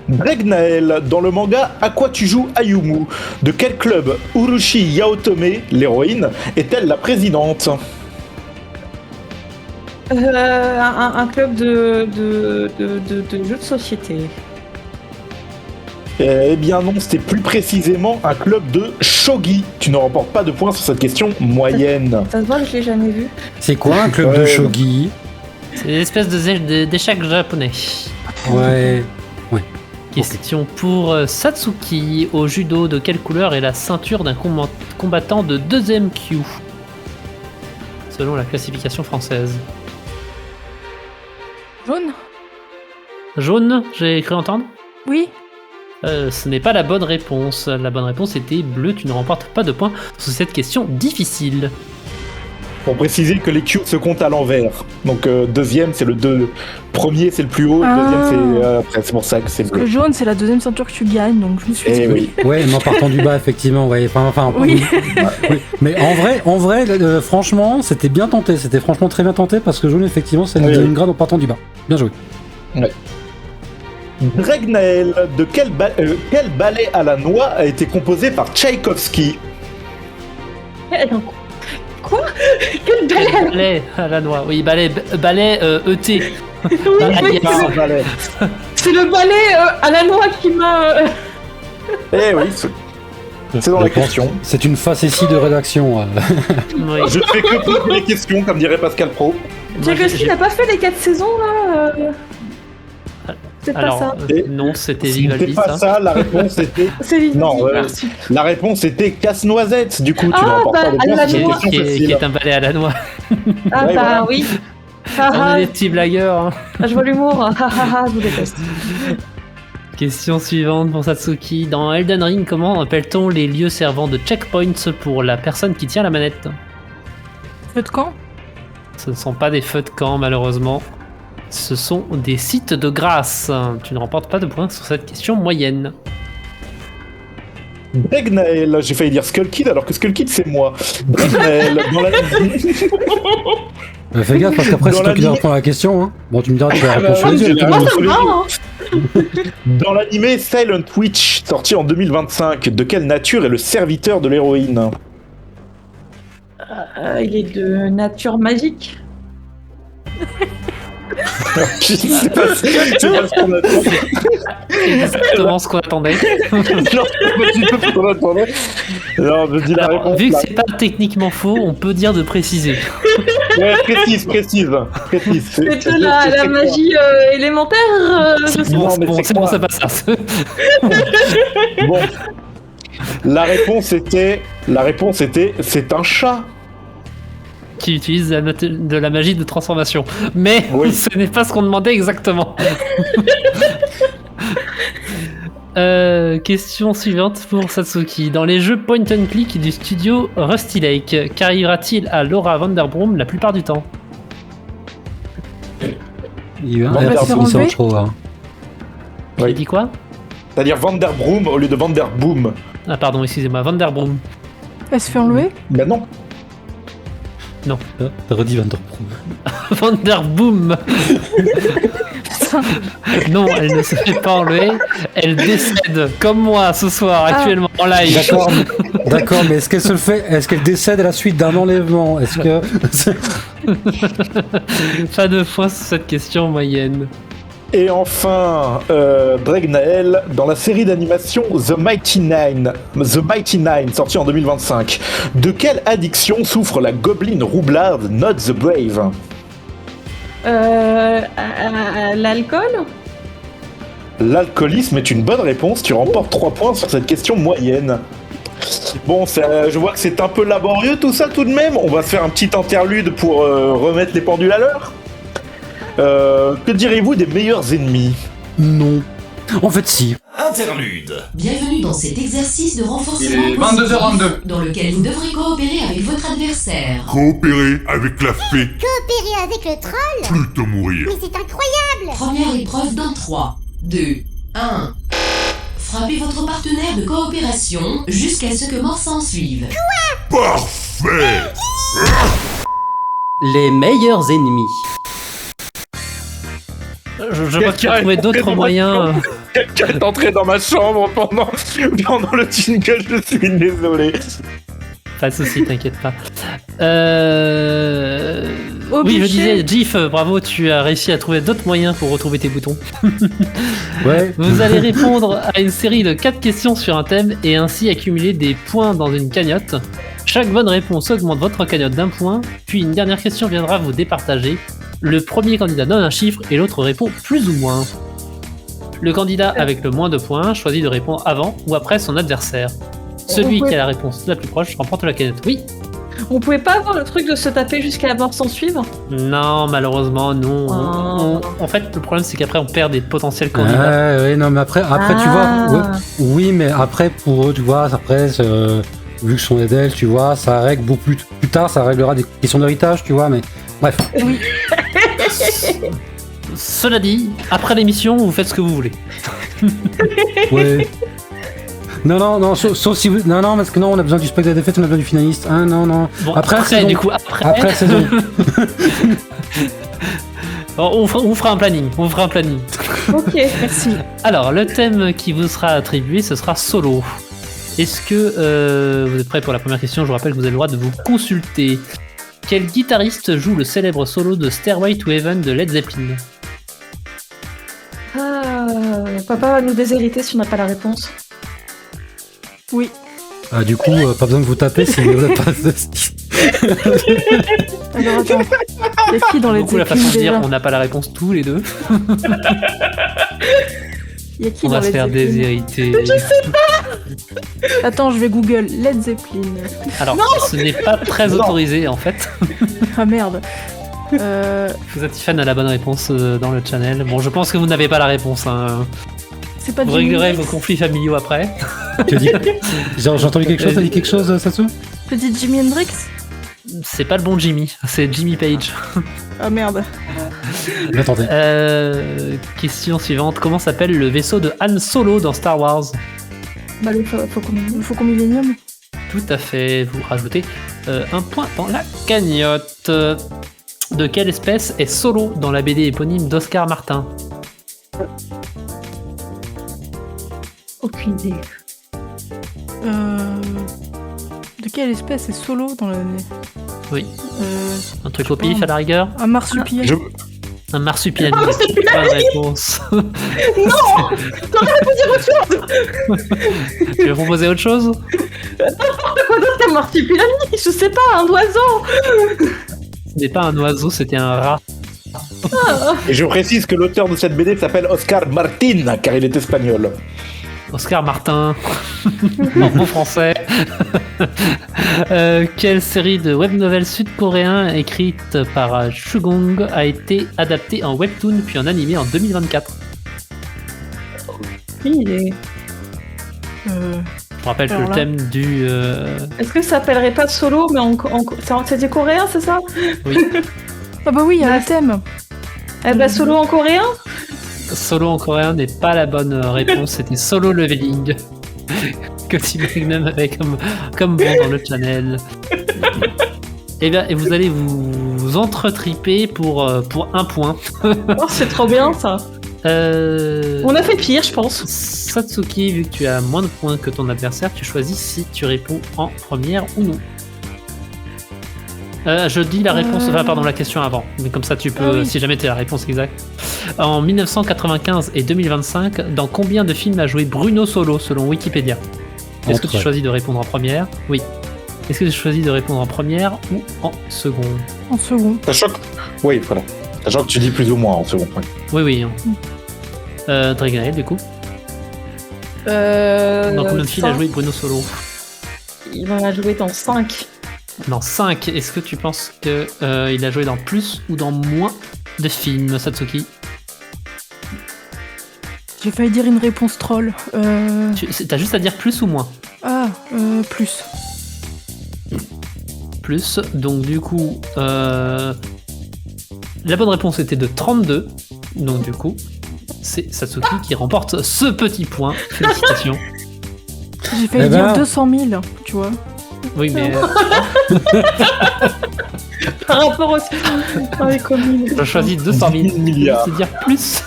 Dregnael, dans le manga À quoi tu joues Ayumu, de quel club Urushi Yaotome, l'héroïne, est-elle la présidente ? Un club de jeux de société. Eh bien non, c'était plus précisément un club de shogi. Tu ne remportes pas de points sur cette question moyenne. Ça se voit que je l'ai jamais vu. C'est quoi un club de shogi ? C'est une espèce d'échec japonais. Ouais. Question pour Satsuki. Au judo, de quelle couleur est la ceinture d'un combattant de 2ème Q, selon la classification française ? Jaune. Jaune, j'ai cru entendre ? Oui. Ce n'est pas la bonne réponse. La bonne réponse était bleu. Tu ne remportes pas de points sur cette question difficile. Pour préciser que les Q se comptent à l'envers. Donc deuxième c'est le 2, premier c'est le plus haut, deuxième c'est après, c'est pour ça que c'est le jaune c'est la 2ème ceinture que tu gagnes, donc je me suis dit. Oui. Ouais, mais en partant du bas effectivement, ouais. Enfin. Oui. Oui. Mais en vrai, franchement, c'était bien tenté. C'était franchement très bien tenté parce que jaune effectivement c'est une grade en partant du bas. Bien joué. Ouais. Dregnael, de quel ballet à la noix a été composé par Tchaïkovski ? Quoi ? Quel ballet à la noix ? Oui, ballet ET. C'est le ballet à la noix qui m'a... Eh oui, c'est dans la question. C'est une facétie de rédaction. Oui. Je ne fais que poser les questions, comme dirait Pascal Pro. Tchaïkovski n'a pas fait les 4 saisons, là C'est alors, pas ça. Non, c'était Vivaldi. C'était pas ça, la réponse était... C'est Vivaldi, non, merci. La réponse était Casse-Noisette, du coup, tu n'emportes pas de points sur cette question facile. Qui est un balai à la noix. Ah ouais, bah voilà. oui. On est des petits blagueurs. Hein. Je vois l'humour. Je vous déteste. Question suivante pour Satsuki. Dans Elden Ring, comment appelle-t-on les lieux servant de checkpoints pour la personne qui tient la manette ? Feu de camp ? Ce ne sont pas des feux de camp, malheureusement. Ce sont des sites de grâce. Tu ne remportes pas de points sur cette question moyenne. Dregnael, j'ai failli dire Skull Kid alors que Skull Kid c'est moi. Dregnael, dans la... Fais gaffe parce qu'après c'est toi qui dois répondre à la question. Hein. Bon, tu me diras que tu vas répondre sur les yeux. Dans l'animé Silent Witch, sorti en 2025, de quelle nature est le serviteur de l'héroïne ? Il est de nature magique. Je sais pas ce qu'on attendait. Exactement ce qu'on attendait. Non, c'est pas du tout ce qu'on attendait. Non, je dis la réponse. Vu que c'est pas techniquement faux, on peut dire de préciser. Ouais, précise. C'est de la magie élémentaire. C'est bon, ça passe ça. Bon. La réponse était, c'est un chat. Qui utilise de la magie de transformation. Mais oui. Ce n'est pas ce qu'on demandait exactement. Question suivante pour Satsuki. Dans les jeux point and click du studio Rusty Lake, qu'arrivera-t-il à Laura Vanderbroom la plupart du temps ? Il y a eu un Vanderboom. R, je trouve. Hein. Il dit quoi? C'est-à-dire Vanderbroom au lieu de Vanderboom. Ah pardon, excusez-moi, Vanderbroom. Elle se fait enlever? Ben non. Non. Redis Vanderboom. Vanderboom. Non, elle ne se fait pas enlever, elle décède comme moi ce soir actuellement en live. D'accord, mais est-ce qu'elle se le fait? Est-ce qu'elle décède à la suite d'un enlèvement? Est-ce que pas de fois sur cette question moyenne. Et enfin, Dregnael, dans la série d'animation The Mighty Nine, sortie en 2025, de quelle addiction souffre la gobeline roublarde Not the Brave? L'alcool? L'alcoolisme est une bonne réponse, tu remportes 3 points sur cette question moyenne. Bon, je vois que c'est un peu laborieux tout ça tout de même, on va se faire un petit interlude pour remettre les pendules à l'heure. Que direz-vous des meilleurs ennemis? Non. En fait, si. Interlude. Bienvenue dans cet exercice de renforcement Il est positif, 22h22. dans lequel vous devrez coopérer avec votre adversaire. Coopérer avec la fée. Coopérer avec le troll? Plutôt mourir. Mais c'est incroyable! Première épreuve dans 3, 2, 1. Frappez votre partenaire de coopération jusqu'à ce que mort s'en suive. Parfait. Les meilleurs ennemis. Je crois qu'il a trouvé d'autres moyens. Quelqu'un est entré dans ma chambre pendant le jingle, je suis désolé. Pas de soucis, t'inquiète pas. Oui, je disais, Gif, bravo, tu as réussi à trouver d'autres moyens pour retrouver tes boutons. Ouais. Vous allez répondre à une série de 4 questions sur un thème et ainsi accumuler des points dans une cagnotte. Chaque bonne réponse augmente votre cagnotte d'un point, puis une dernière question viendra vous départager. Le premier candidat donne un chiffre et l'autre répond plus ou moins. Le candidat avec le moins de points choisit de répondre avant ou après son adversaire. Celui qui a la réponse la plus proche remporte la cagnotte. Oui. On pouvait pas avoir le truc de se taper jusqu'à la mort sans suivre? Non, malheureusement, non. En fait, le problème, c'est qu'après, on perd des potentiels candidats. Oui, non, mais après tu vois... Oui, mais après, pour eux, tu vois, après... vu que son Edel, tu vois, ça règle beaucoup plus tard, ça réglera des questions d'héritage, tu vois, mais bref. Oui. Cela dit, après l'émission, vous faites ce que vous voulez. Ouais. Non, sauf si vous... Non, parce que non, on a besoin du spectre de la défaite, on a besoin du finaliste. Ah, non. Bon, après du coup, après la saison. on fera un planning, Ok, merci. Alors, le thème qui vous sera attribué, ce sera solo. Est-ce que vous êtes prêts pour la première question? Je vous rappelle que vous avez le droit de vous consulter. Quel guitariste joue le célèbre solo de Stairway to Heaven de Led Zeppelin? Papa va nous déshériter si on n'a pas la réponse. Oui. Ah, du coup, pas besoin de vous taper si vous n'avez pas de style. Alors attends, les filles dans les Beaucoup la façon de dire on n'a pas la réponse tous les deux. Y a qui on dans va se Led faire Zeppelin? déshériter. Je sais pas. Attends, je vais Google Led Zeppelin. Alors, non, ce n'est pas très autorisé en fait. Ah merde. Vous êtes fan à la bonne réponse dans le channel. Bon, je pense que vous n'avez pas la réponse. Hein. C'est pas vous Jimi réglerez Hendrix. vos conflits familiaux après. J'ai entendu quelque chose, t'as dit quelque chose, Satsu? Petit Jimi Hendrix? C'est pas le bon Jimmy, c'est Jimmy Page. Ah merde. Attendez. Question suivante. Comment s'appelle le vaisseau de Han Solo dans Star Wars? Bah le Faucon Millenium. Tout à fait. Vous rajoutez un point dans la cagnotte. De quelle espèce est Solo dans la BD éponyme d'Oscar Martin? Aucune idée. De quelle espèce est Solo dans la... Oui. Un truc au pif à la rigueur? Un marsupial. Un marsupial. Bonne réponse. Non, t'aurais pu dire autre chose. Tu veux proposer autre chose? Un marsupial, je sais pas, un oiseau. Ce n'est pas un oiseau, c'était un rat. Et je précise que l'auteur de cette BD s'appelle Oscar Martin, car il est espagnol. Oscar Martin, en bon français. Quelle série de web novels sud-coréens écrite par Chugong a été adaptée en webtoon puis en animé en 2024? Je Je rappelle que le thème du... Est-ce que ça s'appellerait pas Solo, mais c'était coréen, c'est ça? Oui. Ah bah oui, il y a le thème. Eh bah, Solo en coréen. Solo en coréen n'est pas la bonne réponse, c'était Solo Leveling. Que Team Magnum avait comme bon dans le channel. Et bien, et vous allez vous entretriper pour 1 point. Oh, c'est trop bien ça. On a fait pire, je pense. Satsuki, vu que tu as moins de points que ton adversaire, tu choisis si tu réponds en première ou non. Je dis la réponse, la question avant. Mais comme ça, tu peux, si jamais tu as la réponse exacte. En 1995 et 2025, dans combien de films a joué Bruno Solo, selon Wikipédia ? Est-ce que tu choisis de répondre en première ? Oui. Est-ce que tu choisis de répondre en première ou en seconde ? En seconde. Sachant que... Oui, voilà. Sachant que tu dis plus ou moins en seconde. Oui. Dragonael, du coup. Dans combien de films a joué Bruno Solo ? Il en a joué dans 5. Dans 5, est-ce que tu penses qu'il a joué dans plus ou dans moins de films, Satsuki ? J'ai failli dire une réponse troll. T'as juste à dire plus ou moins. Plus. Plus, donc du coup, la bonne réponse était de 32, donc du coup, c'est Satsuki qui remporte ce petit point. Félicitations. J'ai failli dire 200 000, tu vois. Oui, mais... Par rapport aux communes. J'ai choisi 200 000 milliards. C'est dire plus.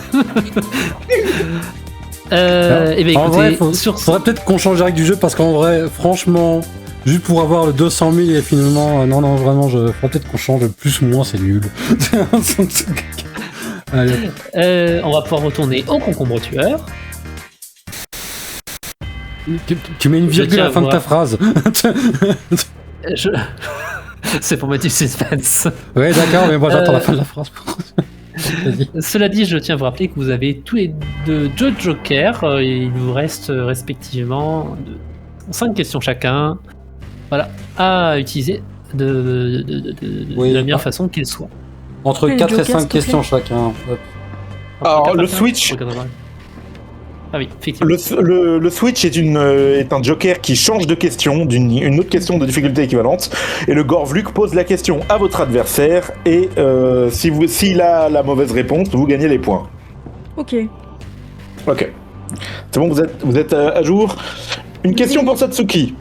Et ben en écoutez, vrai, faudrait peut-être qu'on change les règles du jeu parce qu'en vrai, franchement, juste pour avoir le 200 000 et finalement, non, vraiment, faudrait peut-être qu'on change plus ou moins, c'est nul. Allez. On va pouvoir retourner au concombre tueur. Tu mets une virgule à la fin de ta phrase. C'est pour mettre du suspense. Ouais, d'accord, mais moi j'attends la fin de la phrase. Cela dit, je tiens à vous rappeler que vous avez tous les deux 2 jokers. Il vous reste respectivement 5 questions chacun. Voilà, à utiliser de la meilleure façon qu'il soit. Entre 4 et 5 questions chacun. Alors, le Switch... Ah oui, effectivement. Le Switch est un joker qui change de question, une autre question de difficulté équivalente, et le Gorvluk pose la question à votre adversaire, et s'il a la mauvaise réponse, vous gagnez les points. Ok. C'est bon, vous êtes à jour ? Une question pour Satsuki.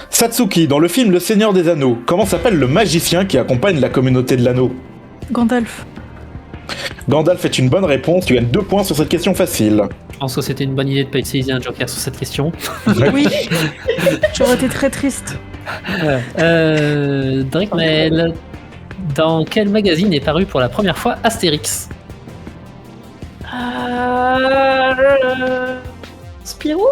Satsuki, dans le film Le Seigneur des Anneaux, comment s'appelle le magicien qui accompagne la communauté de l'anneau ? Gandalf. Gandalf est une bonne réponse, tu gagnes 2 points sur cette question facile. Je pense que c'était une bonne idée de ne pas utiliser un joker sur cette question. Oui, j'aurais été très triste. Drakemael, dans quel magazine est paru pour la première fois Astérix ? Spirou ?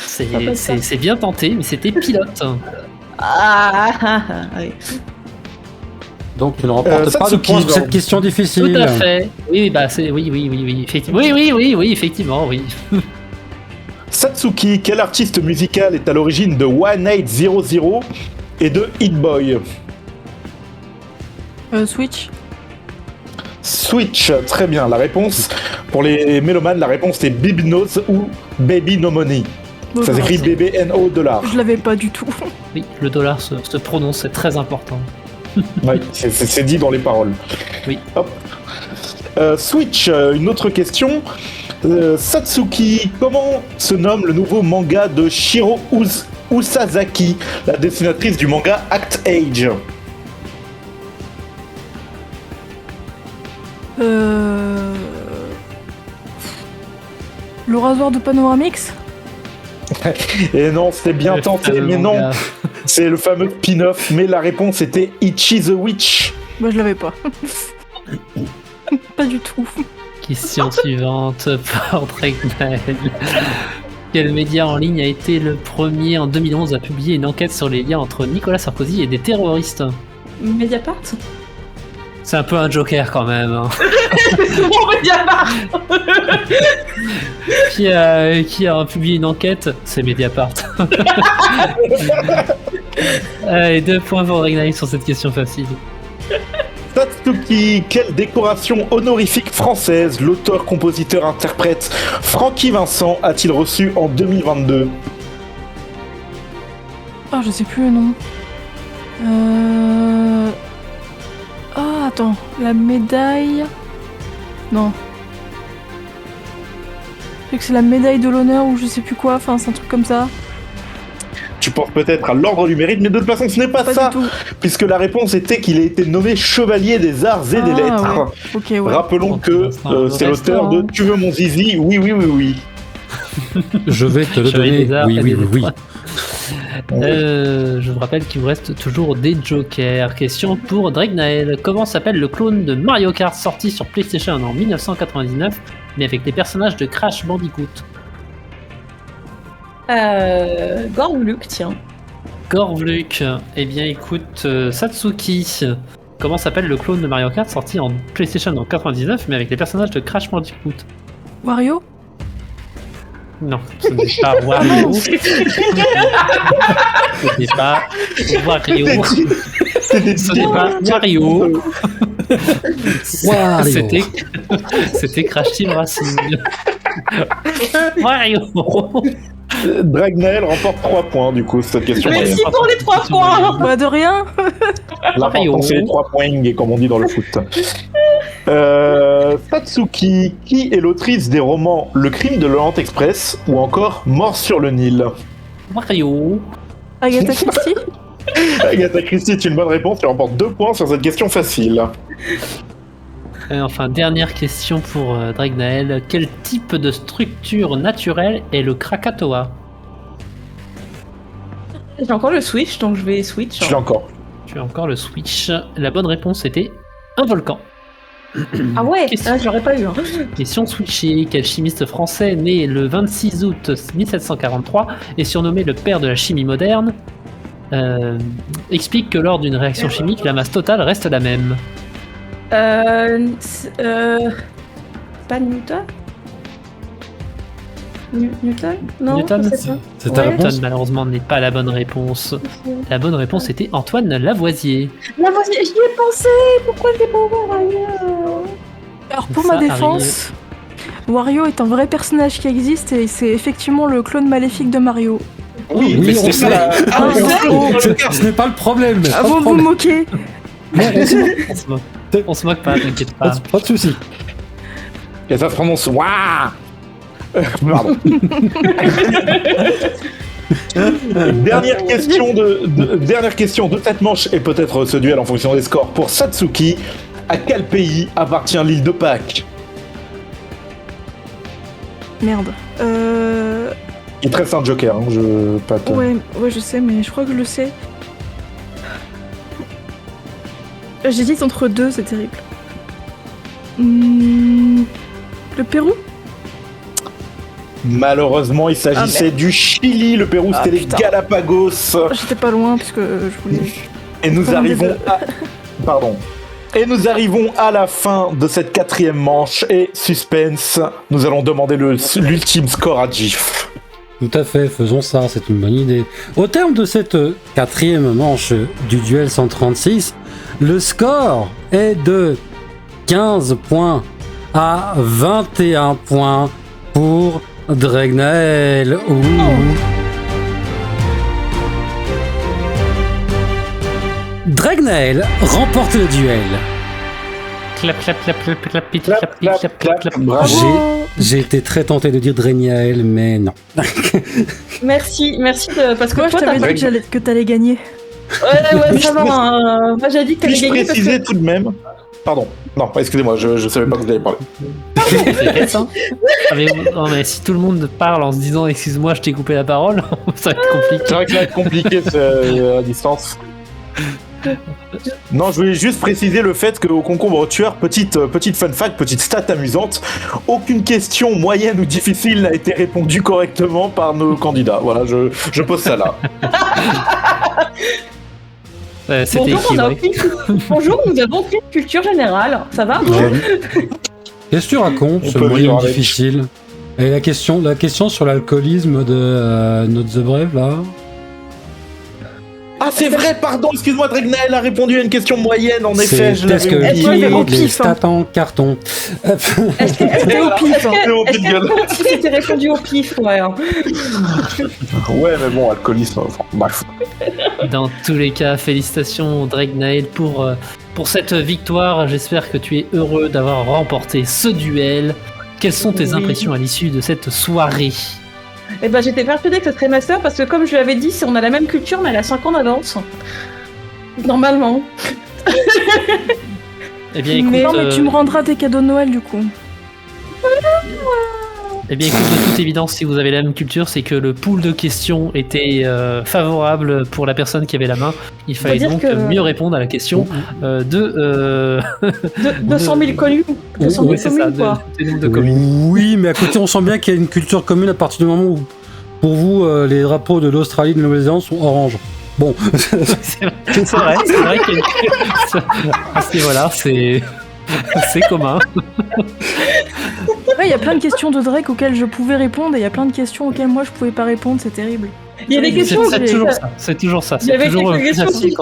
C'est bien tenté, mais c'était Pilote. Oui. Donc tu ne remportes pas de points sur cette question difficile. Tout à fait. Oui, effectivement. Oui, effectivement, oui. Satsuki, quel artiste musical est à l'origine de 1800 et de Hit Boy ? Switch, très bien. La réponse, pour les mélomanes, la réponse est Bib Knows ou Baby No Money. Ça s'écrit BBNO $. Je l'avais pas du tout. Oui, le dollar se prononce, c'est très important. Oui, c'est dit dans les paroles. Oui. Hop. Switch, une autre question. Satsuki, comment se nomme le nouveau manga de Shiro Usazaki, la dessinatrice du manga Act Age ? Le rasoir de Panoramix ? Et non, c'était bien tenté, mais non. C'est le fameux pin-off, mais la réponse était Ichi the Witch. Bah, je l'avais pas. Pas du tout. Question suivante pour Drakemael. Quel média en ligne a été le premier en 2011 à publier une enquête sur les liens entre Nicolas Sarkozy et des terroristes ? Mediapart ? C'est un peu un joker quand même. Hein. C'est mon Mediapart. Qui a publié une enquête ? C'est Mediapart. Allez, 2 points pour Drakemael sur cette question facile. Satsuki, quelle décoration honorifique française l'auteur, compositeur, interprète Francky Vincent a-t-il reçu en 2022 ? Oh, je sais plus le nom. Attends, la médaille... Non. Je sais que c'est la médaille de l'honneur ou je sais plus quoi, enfin c'est un truc comme ça. Tu penses peut-être à l'ordre du mérite, mais de toute façon ce n'est pas ça, puisque la réponse était qu'il a été nommé chevalier des arts et des lettres. Ouais. Ok, ouais. Rappelons que c'est l'auteur de Tu veux mon zizi? Oui, oui, oui, oui. Je vais te le donner. Oui, oui, oui, oui. Je vous rappelle qu'il vous reste toujours des jokers. Question pour Dragnael. Comment s'appelle le clone de Mario Kart sorti sur PlayStation en 1999, mais avec les personnages de Crash Bandicoot? Gorvluk, tiens. Gorvluk. Eh bien, écoute, Satsuki. Comment s'appelle le clone de Mario Kart sorti en PlayStation en 99, mais avec les personnages de Crash Bandicoot? Wario? Non, ce n'est pas Wario. Ce n'est pas Wario. Ce n'est pas Wario. C'était Crash Team Racing. Wario. Dragnael remporte 3 points du coup cette question. Merci pour les 3 points. Bah de rien. L'important c'est les 3 points comme on dit dans le foot. Satsuki, qui est l'autrice des romans Le Crime de l'Orient Express ou encore Mort sur le Nil? Mario. Agatha Christie. Agatha Christie est une bonne réponse, tu remportes 2 points sur cette question facile. Enfin, dernière question pour Dragnael. Quel type de structure naturelle est le Krakatoa? J'ai encore le Switch, donc je vais switch. Tu l'as encore. Tu as encore le Switch. La bonne réponse était un volcan. Ah ouais, je l'aurais pas eu. Hein. Question switchée. Quel chimiste français né le 26 août 1743 et surnommé le père de la chimie moderne explique que lors d'une réaction chimique, la masse totale reste la même? Pas Newton? Newton? Non, Newton, c'est ta réponse? Newton, malheureusement, n'est pas la bonne réponse. La bonne réponse était Antoine Lavoisier. Lavoisier, j'y ai pensé. Pourquoi j'ai pas ouvert ailleurs? Alors pour ma défense, Wario est un vrai personnage qui existe et c'est effectivement le clone maléfique de Mario. Oui, Oui, on c'est sait. ça. Ce n'est pas le problème. Ah, vous vous moquez. On se moque pas, t'inquiète pas. Pas de soucis. Et ça se prononce Wouah. Pardon. Dernière question de cette manche et peut-être ce duel en fonction des scores pour Satsuki. À quel pays appartient l'île de Pâques? Merde. Il te reste un joker, hein, Ouais, je sais, mais je crois que je le sais. J'hésite entre deux, c'est terrible. Le Pérou? Malheureusement, il s'agissait du Chili. Le Pérou, c'était les Galapagos. J'étais pas loin parce que je voulais. Et nous arrivons à... Pardon. Et nous arrivons à la fin de cette 4e manche. Et suspense, nous allons demander l'ultime score à GIF. Tout à fait, faisons ça, c'est une bonne idée. Au terme de cette 4e manche du duel 136, le score est de 15 points à 21 points pour Dragnael. Dragnael remporte le duel. Clap, clap, clap, clap, clap, clap, clap, clap, clap. J'ai été très tenté de dire Dragnael, mais non. Merci parce que moi je t'avais dit que t'allais gagner. Ouais, ça va. Moi j'ai dit que t'allais gagner. Je précisais tout de même. Pardon. Non, excusez-moi, je savais pas que vous alliez parler. mais si tout le monde parle en se disant excuse-moi, je t'ai coupé la parole, ça va être compliqué. C'est vrai que ça va être compliqué à distance. Non, je voulais juste préciser le fait qu'au concours tueur, petite fun fact, petite stat amusante, aucune question moyenne ou difficile n'a été répondue correctement par nos candidats. Voilà, je pose ça là. Bonjour, nous avons fait culture générale. Ça va? Qu'est-ce que tu racontes, ce moyen difficile? Et la question sur l'alcoolisme de notre The Brave, là? Ah, c'est vrai, pardon, excuse-moi, Dragnael a répondu à une question moyenne, en effet, je l'avais oublié. Les stats en carton. Est-ce que au pif? Est-ce que c'était répondu au pif? Ouais, mais bon, alcoolisme, enfin, bref. Dans tous les cas, félicitations Dragnael pour Pour cette victoire, j'espère que tu es heureux d'avoir remporté ce duel. Quelles sont tes impressions à l'issue de cette soirée? Eh ben, j'étais persuadée que ce serait ma sœur parce que, comme je lui avais dit, on a la même culture, mais elle a 5 ans d'avance. Normalement. Eh bien, écoute, Non, mais tu me rendras tes cadeaux de Noël du coup. Eh bien, écoute, de toute évidence, si vous avez la même culture, c'est que le pool de questions était favorable pour la personne qui avait la main. Il fallait donc mieux répondre à la question de 200 000 communes. 200 000 communes, quoi. Oui, mais à côté, on sent bien qu'il y a une culture commune à partir du moment où, pour vous, les drapeaux de l'Australie et de la Nouvelle-Zélande sont orange. Bon. C'est vrai qu'il y a une... À ce niveau-là, c'est commun. Ouais, il y a plein de questions de Drake auxquelles je pouvais répondre et il y a plein de questions auxquelles moi je pouvais pas répondre, c'est terrible. Il y a des questions c'est toujours ça. Il y avait toujours quelques questions facile qui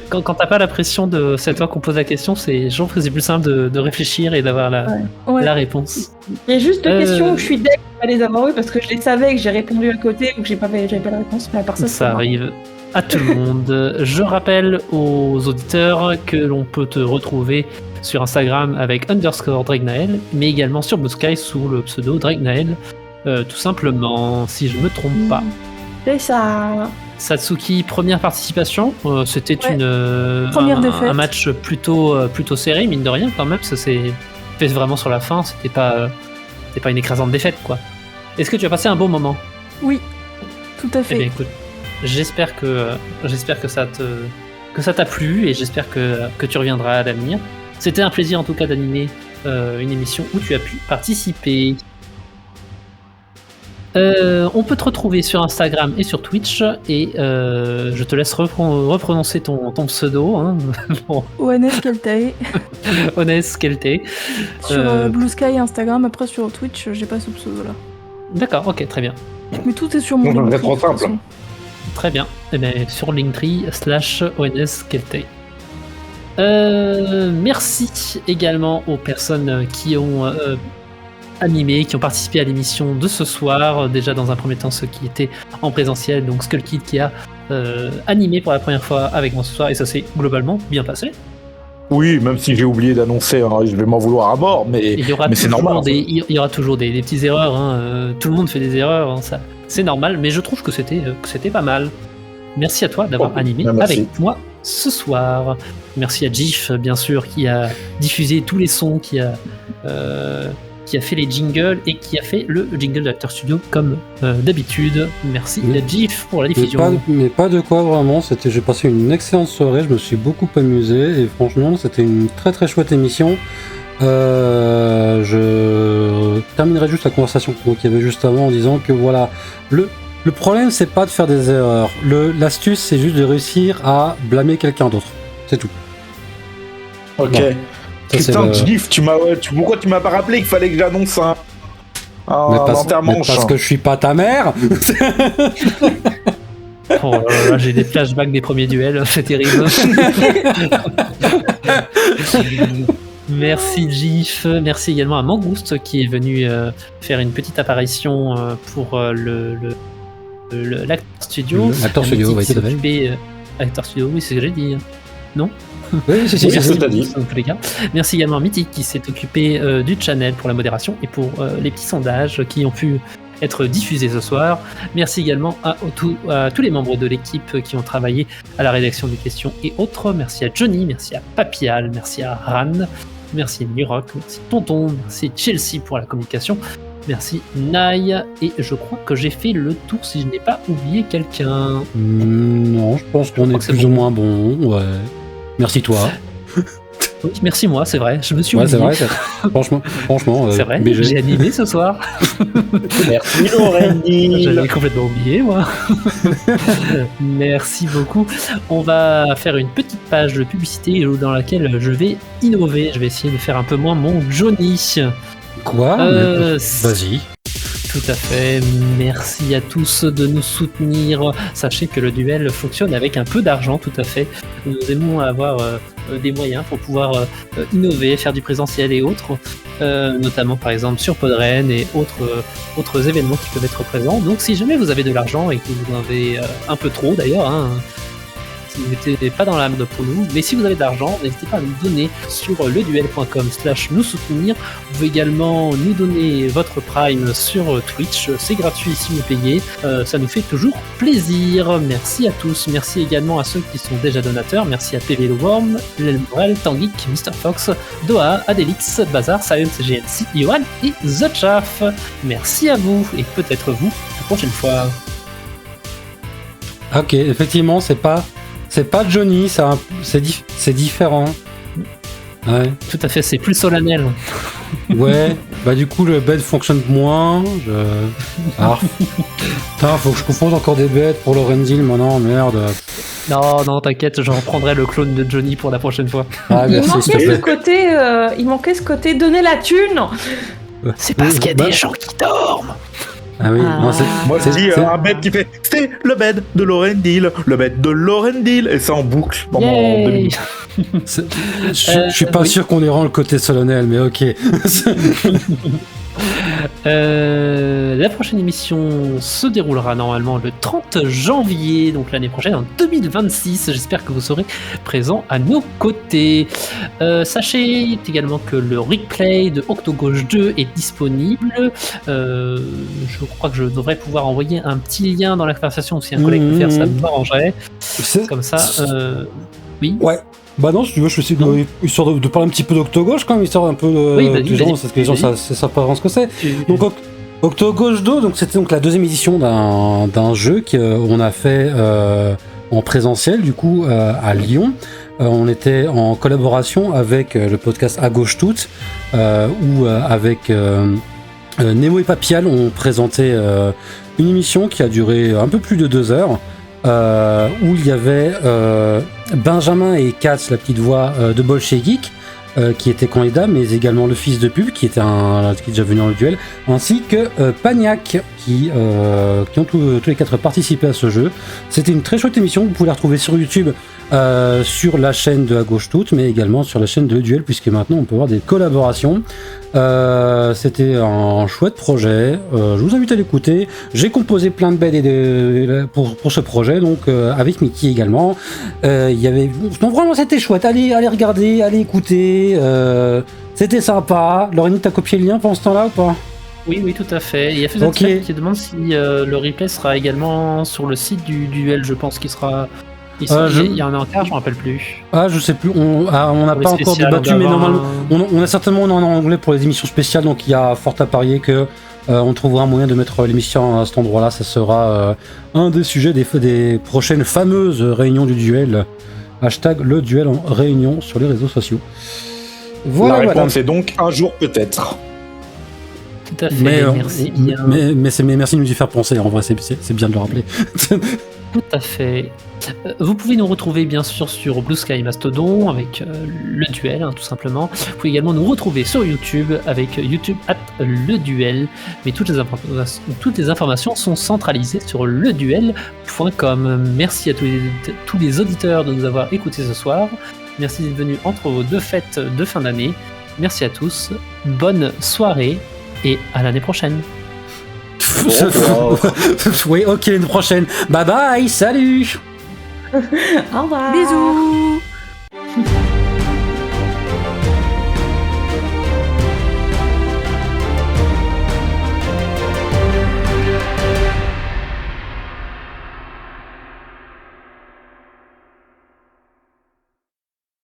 quand t'as pas la pression de cette fois qu'on pose la question, c'est plus simple de réfléchir et d'avoir la réponse. Il y a juste deux questions où je suis deg de pas les avoir eues parce que je les savais, que j'ai répondu à côté ou que j'avais pas la réponse, mais à part ça arrive à tout le monde. Je rappelle aux auditeurs que l'on peut te retrouver sur Instagram avec _Dragnael, mais également sur Blue Sky sous le pseudo Dragnael, tout simplement, si je me trompe pas. C'est ça. Satsuki, première participation, c'était un match plutôt serré, mine de rien quand même, ça s'est fait vraiment sur la fin, c'était pas une écrasante défaite quoi. Est-ce que tu as passé un bon moment? Oui, tout à fait. Eh bien écoute, j'espère que ça t'a plu et j'espère que tu reviendras à l'avenir. C'était un plaisir en tout cas d'animer une émission où tu as pu participer. On peut te retrouver sur Instagram et sur Twitch et je te laisse reprononcer ton pseudo. Hein. Bon. ONS Keltae. ONS Keltae. Sur Blue Sky et Instagram, après sur Twitch, j'ai pas ce pseudo là. D'accord, ok, très bien. Mais tout est sur mon Linktree. C'est trop simple. Très bien. Et bien, sur Linktree /ONS Keltae. Merci également aux personnes qui ont animé, qui ont participé à l'émission de ce soir. Déjà dans un premier temps ceux qui étaient en présentiel, donc Skull Kid qui a animé pour la première fois avec moi ce soir et ça s'est globalement bien passé. Oui, même si j'ai oublié d'annoncer, hein, je vais m'en vouloir à mort, mais c'est normal. Il y aura toujours des petites erreurs, hein. Tout le monde fait des erreurs, hein, ça, c'est normal, mais je trouve que c'était pas mal. Merci à toi d'avoir animé avec moi ce soir. Merci à Gif, bien sûr, qui a diffusé tous les sons, qui a fait les jingles et qui a fait le jingle de Acteur Studio comme d'habitude. Merci à Gif pour la diffusion. Mais pas de quoi vraiment, j'ai passé une excellente soirée, je me suis beaucoup amusé et franchement c'était une très très chouette émission. Je terminerai juste la conversation qu'il y avait juste avant en disant que voilà, le problème c'est pas de faire des erreurs, l'astuce c'est juste de réussir à blâmer quelqu'un d'autre, c'est tout. Ok. Bon. Putain, Gif, pourquoi tu m'as pas rappelé qu'il fallait que j'annonce un enterrement? Parce que je suis pas ta mère. Oh là là, j'ai des flashbacks des premiers duels, c'est terrible. Merci Gif, merci également à Mangouste qui est venu faire une petite apparition pour l'Acteur Studio. Acteur Studio, oui, tout à fait. Acteur Studio, oui, c'est ce que j'ai dit. Non? Oui, c'est ce que t'as dit. Dans tous les cas. Merci également à Mythique qui s'est occupé du channel pour la modération et pour les petits sondages qui ont pu être diffusés ce soir. Merci également à tous les membres de l'équipe qui ont travaillé à la rédaction des questions et autres. Merci à Johnny, merci à Papial, merci à Ran, merci Nurok, merci Tonton, merci Chelsea pour la communication. Merci Nai, et je crois que j'ai fait le tour si je n'ai pas oublié quelqu'un. Non, je pense qu'on est plus ou moins bon, ouais. Merci toi. Oui, merci moi, c'est vrai, je me suis oublié. C'est vrai, franchement c'est vrai, j'ai animé ce soir. Merci Lorendi. J'avais complètement oublié moi. Merci beaucoup. On va faire une petite page de publicité dans laquelle je vais innover, je vais essayer de faire un peu moins mon Johnny. Quoi Vas-y. Tout à fait, merci à tous de nous soutenir. Sachez que le duel fonctionne avec un peu d'argent, tout à fait. Nous aimons avoir des moyens pour pouvoir innover, faire du présentiel et autres, notamment par exemple sur Podren et autres événements qui peuvent être présents. Donc si jamais vous avez de l'argent et que vous en avez un peu trop d'ailleurs, hein, vous n'êtes pas dans l'âme pour nous, mais si vous avez de l'argent, n'hésitez pas à nous donner sur leduel.com/nous soutenir. Vous pouvez également nous donner votre Prime sur Twitch, c'est gratuit si vous payez, ça nous fait toujours plaisir. Merci à tous, merci également à ceux qui sont déjà donateurs, merci à PV Le Worm, Lel Morel, Tangeek, Mr. Fox, Doha, Adelix, Bazar, Science, GNC, Yohan et The Chaff. Merci à vous et peut-être vous la prochaine fois. Ok, effectivement, c'est pas Johnny, c'est différent. Ouais. Tout à fait, c'est plus solennel. Ouais, bah du coup le bed fonctionne moins. Putain, faut que je confonde encore des beds pour Lorenzil maintenant, merde. Non, t'inquiète, je reprendrai le clone de Johnny pour la prochaine fois. Ah, merci, il manquait ce côté donner la thune. C'est parce qu'il y a des gens qui dorment. Ah oui, moi c'est dit un bed qui fait c'était le bed de Lorendil, le bed de Lorendil, et ça en boucle pendant 2 minutes. Je suis pas sûr qu'on ait rend le côté solennel, mais ok. La prochaine émission se déroulera normalement le 30 janvier, donc l'année prochaine, en 2026. J'espère que vous serez présents à nos côtés. Sachez également que le replay de Octogauche 2 est disponible. Je crois que je devrais pouvoir envoyer un petit lien dans la conversation. Si un collègue peut faire ça, m'arrangerait. Comme ça, oui. Ouais. Bah non, si tu veux, je suis histoire de parler un petit peu d'Octogauche quand même, histoire un peu des gens, parce que les gens savent pas vraiment ce que c'est. Donc Octogauche 2, donc c'était donc la deuxième édition d'un jeu qu'on a fait en présentiel du coup à Lyon. On était en collaboration avec le podcast À Gauche Toute, où avec Nemo et Papial, on présentait une émission qui a duré un peu plus de 2 heures. Où il y avait Benjamin et Katz, la petite voix de Bolche Geek, qui était candidat, mais également le fils de pub, qui est déjà venu dans le duel, ainsi que Pagnac, qui ont tous les 4 participé à ce jeu. C'était une très chouette émission, vous pouvez la retrouver sur YouTube, sur la chaîne de À Gauche Toute, mais également sur la chaîne de Duel, puisque maintenant on peut avoir des collaborations. C'était un chouette projet, je vous invite à l'écouter. J'ai composé plein de beds pour ce projet, donc avec Mickey également. Donc vraiment c'était chouette, allez regarder, allez écouter, c'était sympa. Laurénie, t'as copié le lien pendant ce temps-là ou pas? Oui, tout à fait. Il y a Faisat qui demande si le replay sera également sur le site du duel, je pense qu'il sera... Il y en a un quart, je me rappelle plus. Ah, je sais plus, on n'a pas encore débattu, mais normalement, on a certainement en anglais pour les émissions spéciales, donc il y a fort à parier que on trouvera un moyen de mettre l'émission à cet endroit-là. Ça sera un des sujets des prochaines fameuses réunions du duel. Hashtag le duel en réunion sur les réseaux sociaux. Voilà, la réponse est donc un jour peut-être. Tout à fait, merci bien. Mais merci de nous y faire penser, en vrai, c'est bien de le rappeler. Tout à fait. Vous pouvez nous retrouver bien sûr sur Blue Sky Mastodon avec le duel, tout simplement. Vous pouvez également nous retrouver sur YouTube avec YouTube @le duel. Mais toutes les informations sont centralisées sur leduel.com. Merci à tous les auditeurs de nous avoir écoutés ce soir. Merci d'être venus entre vos 2 fêtes de fin d'année. Merci à tous. Bonne soirée et à l'année prochaine. Oui, ok, l'année prochaine. Bye bye, salut. Au revoir. Bisous.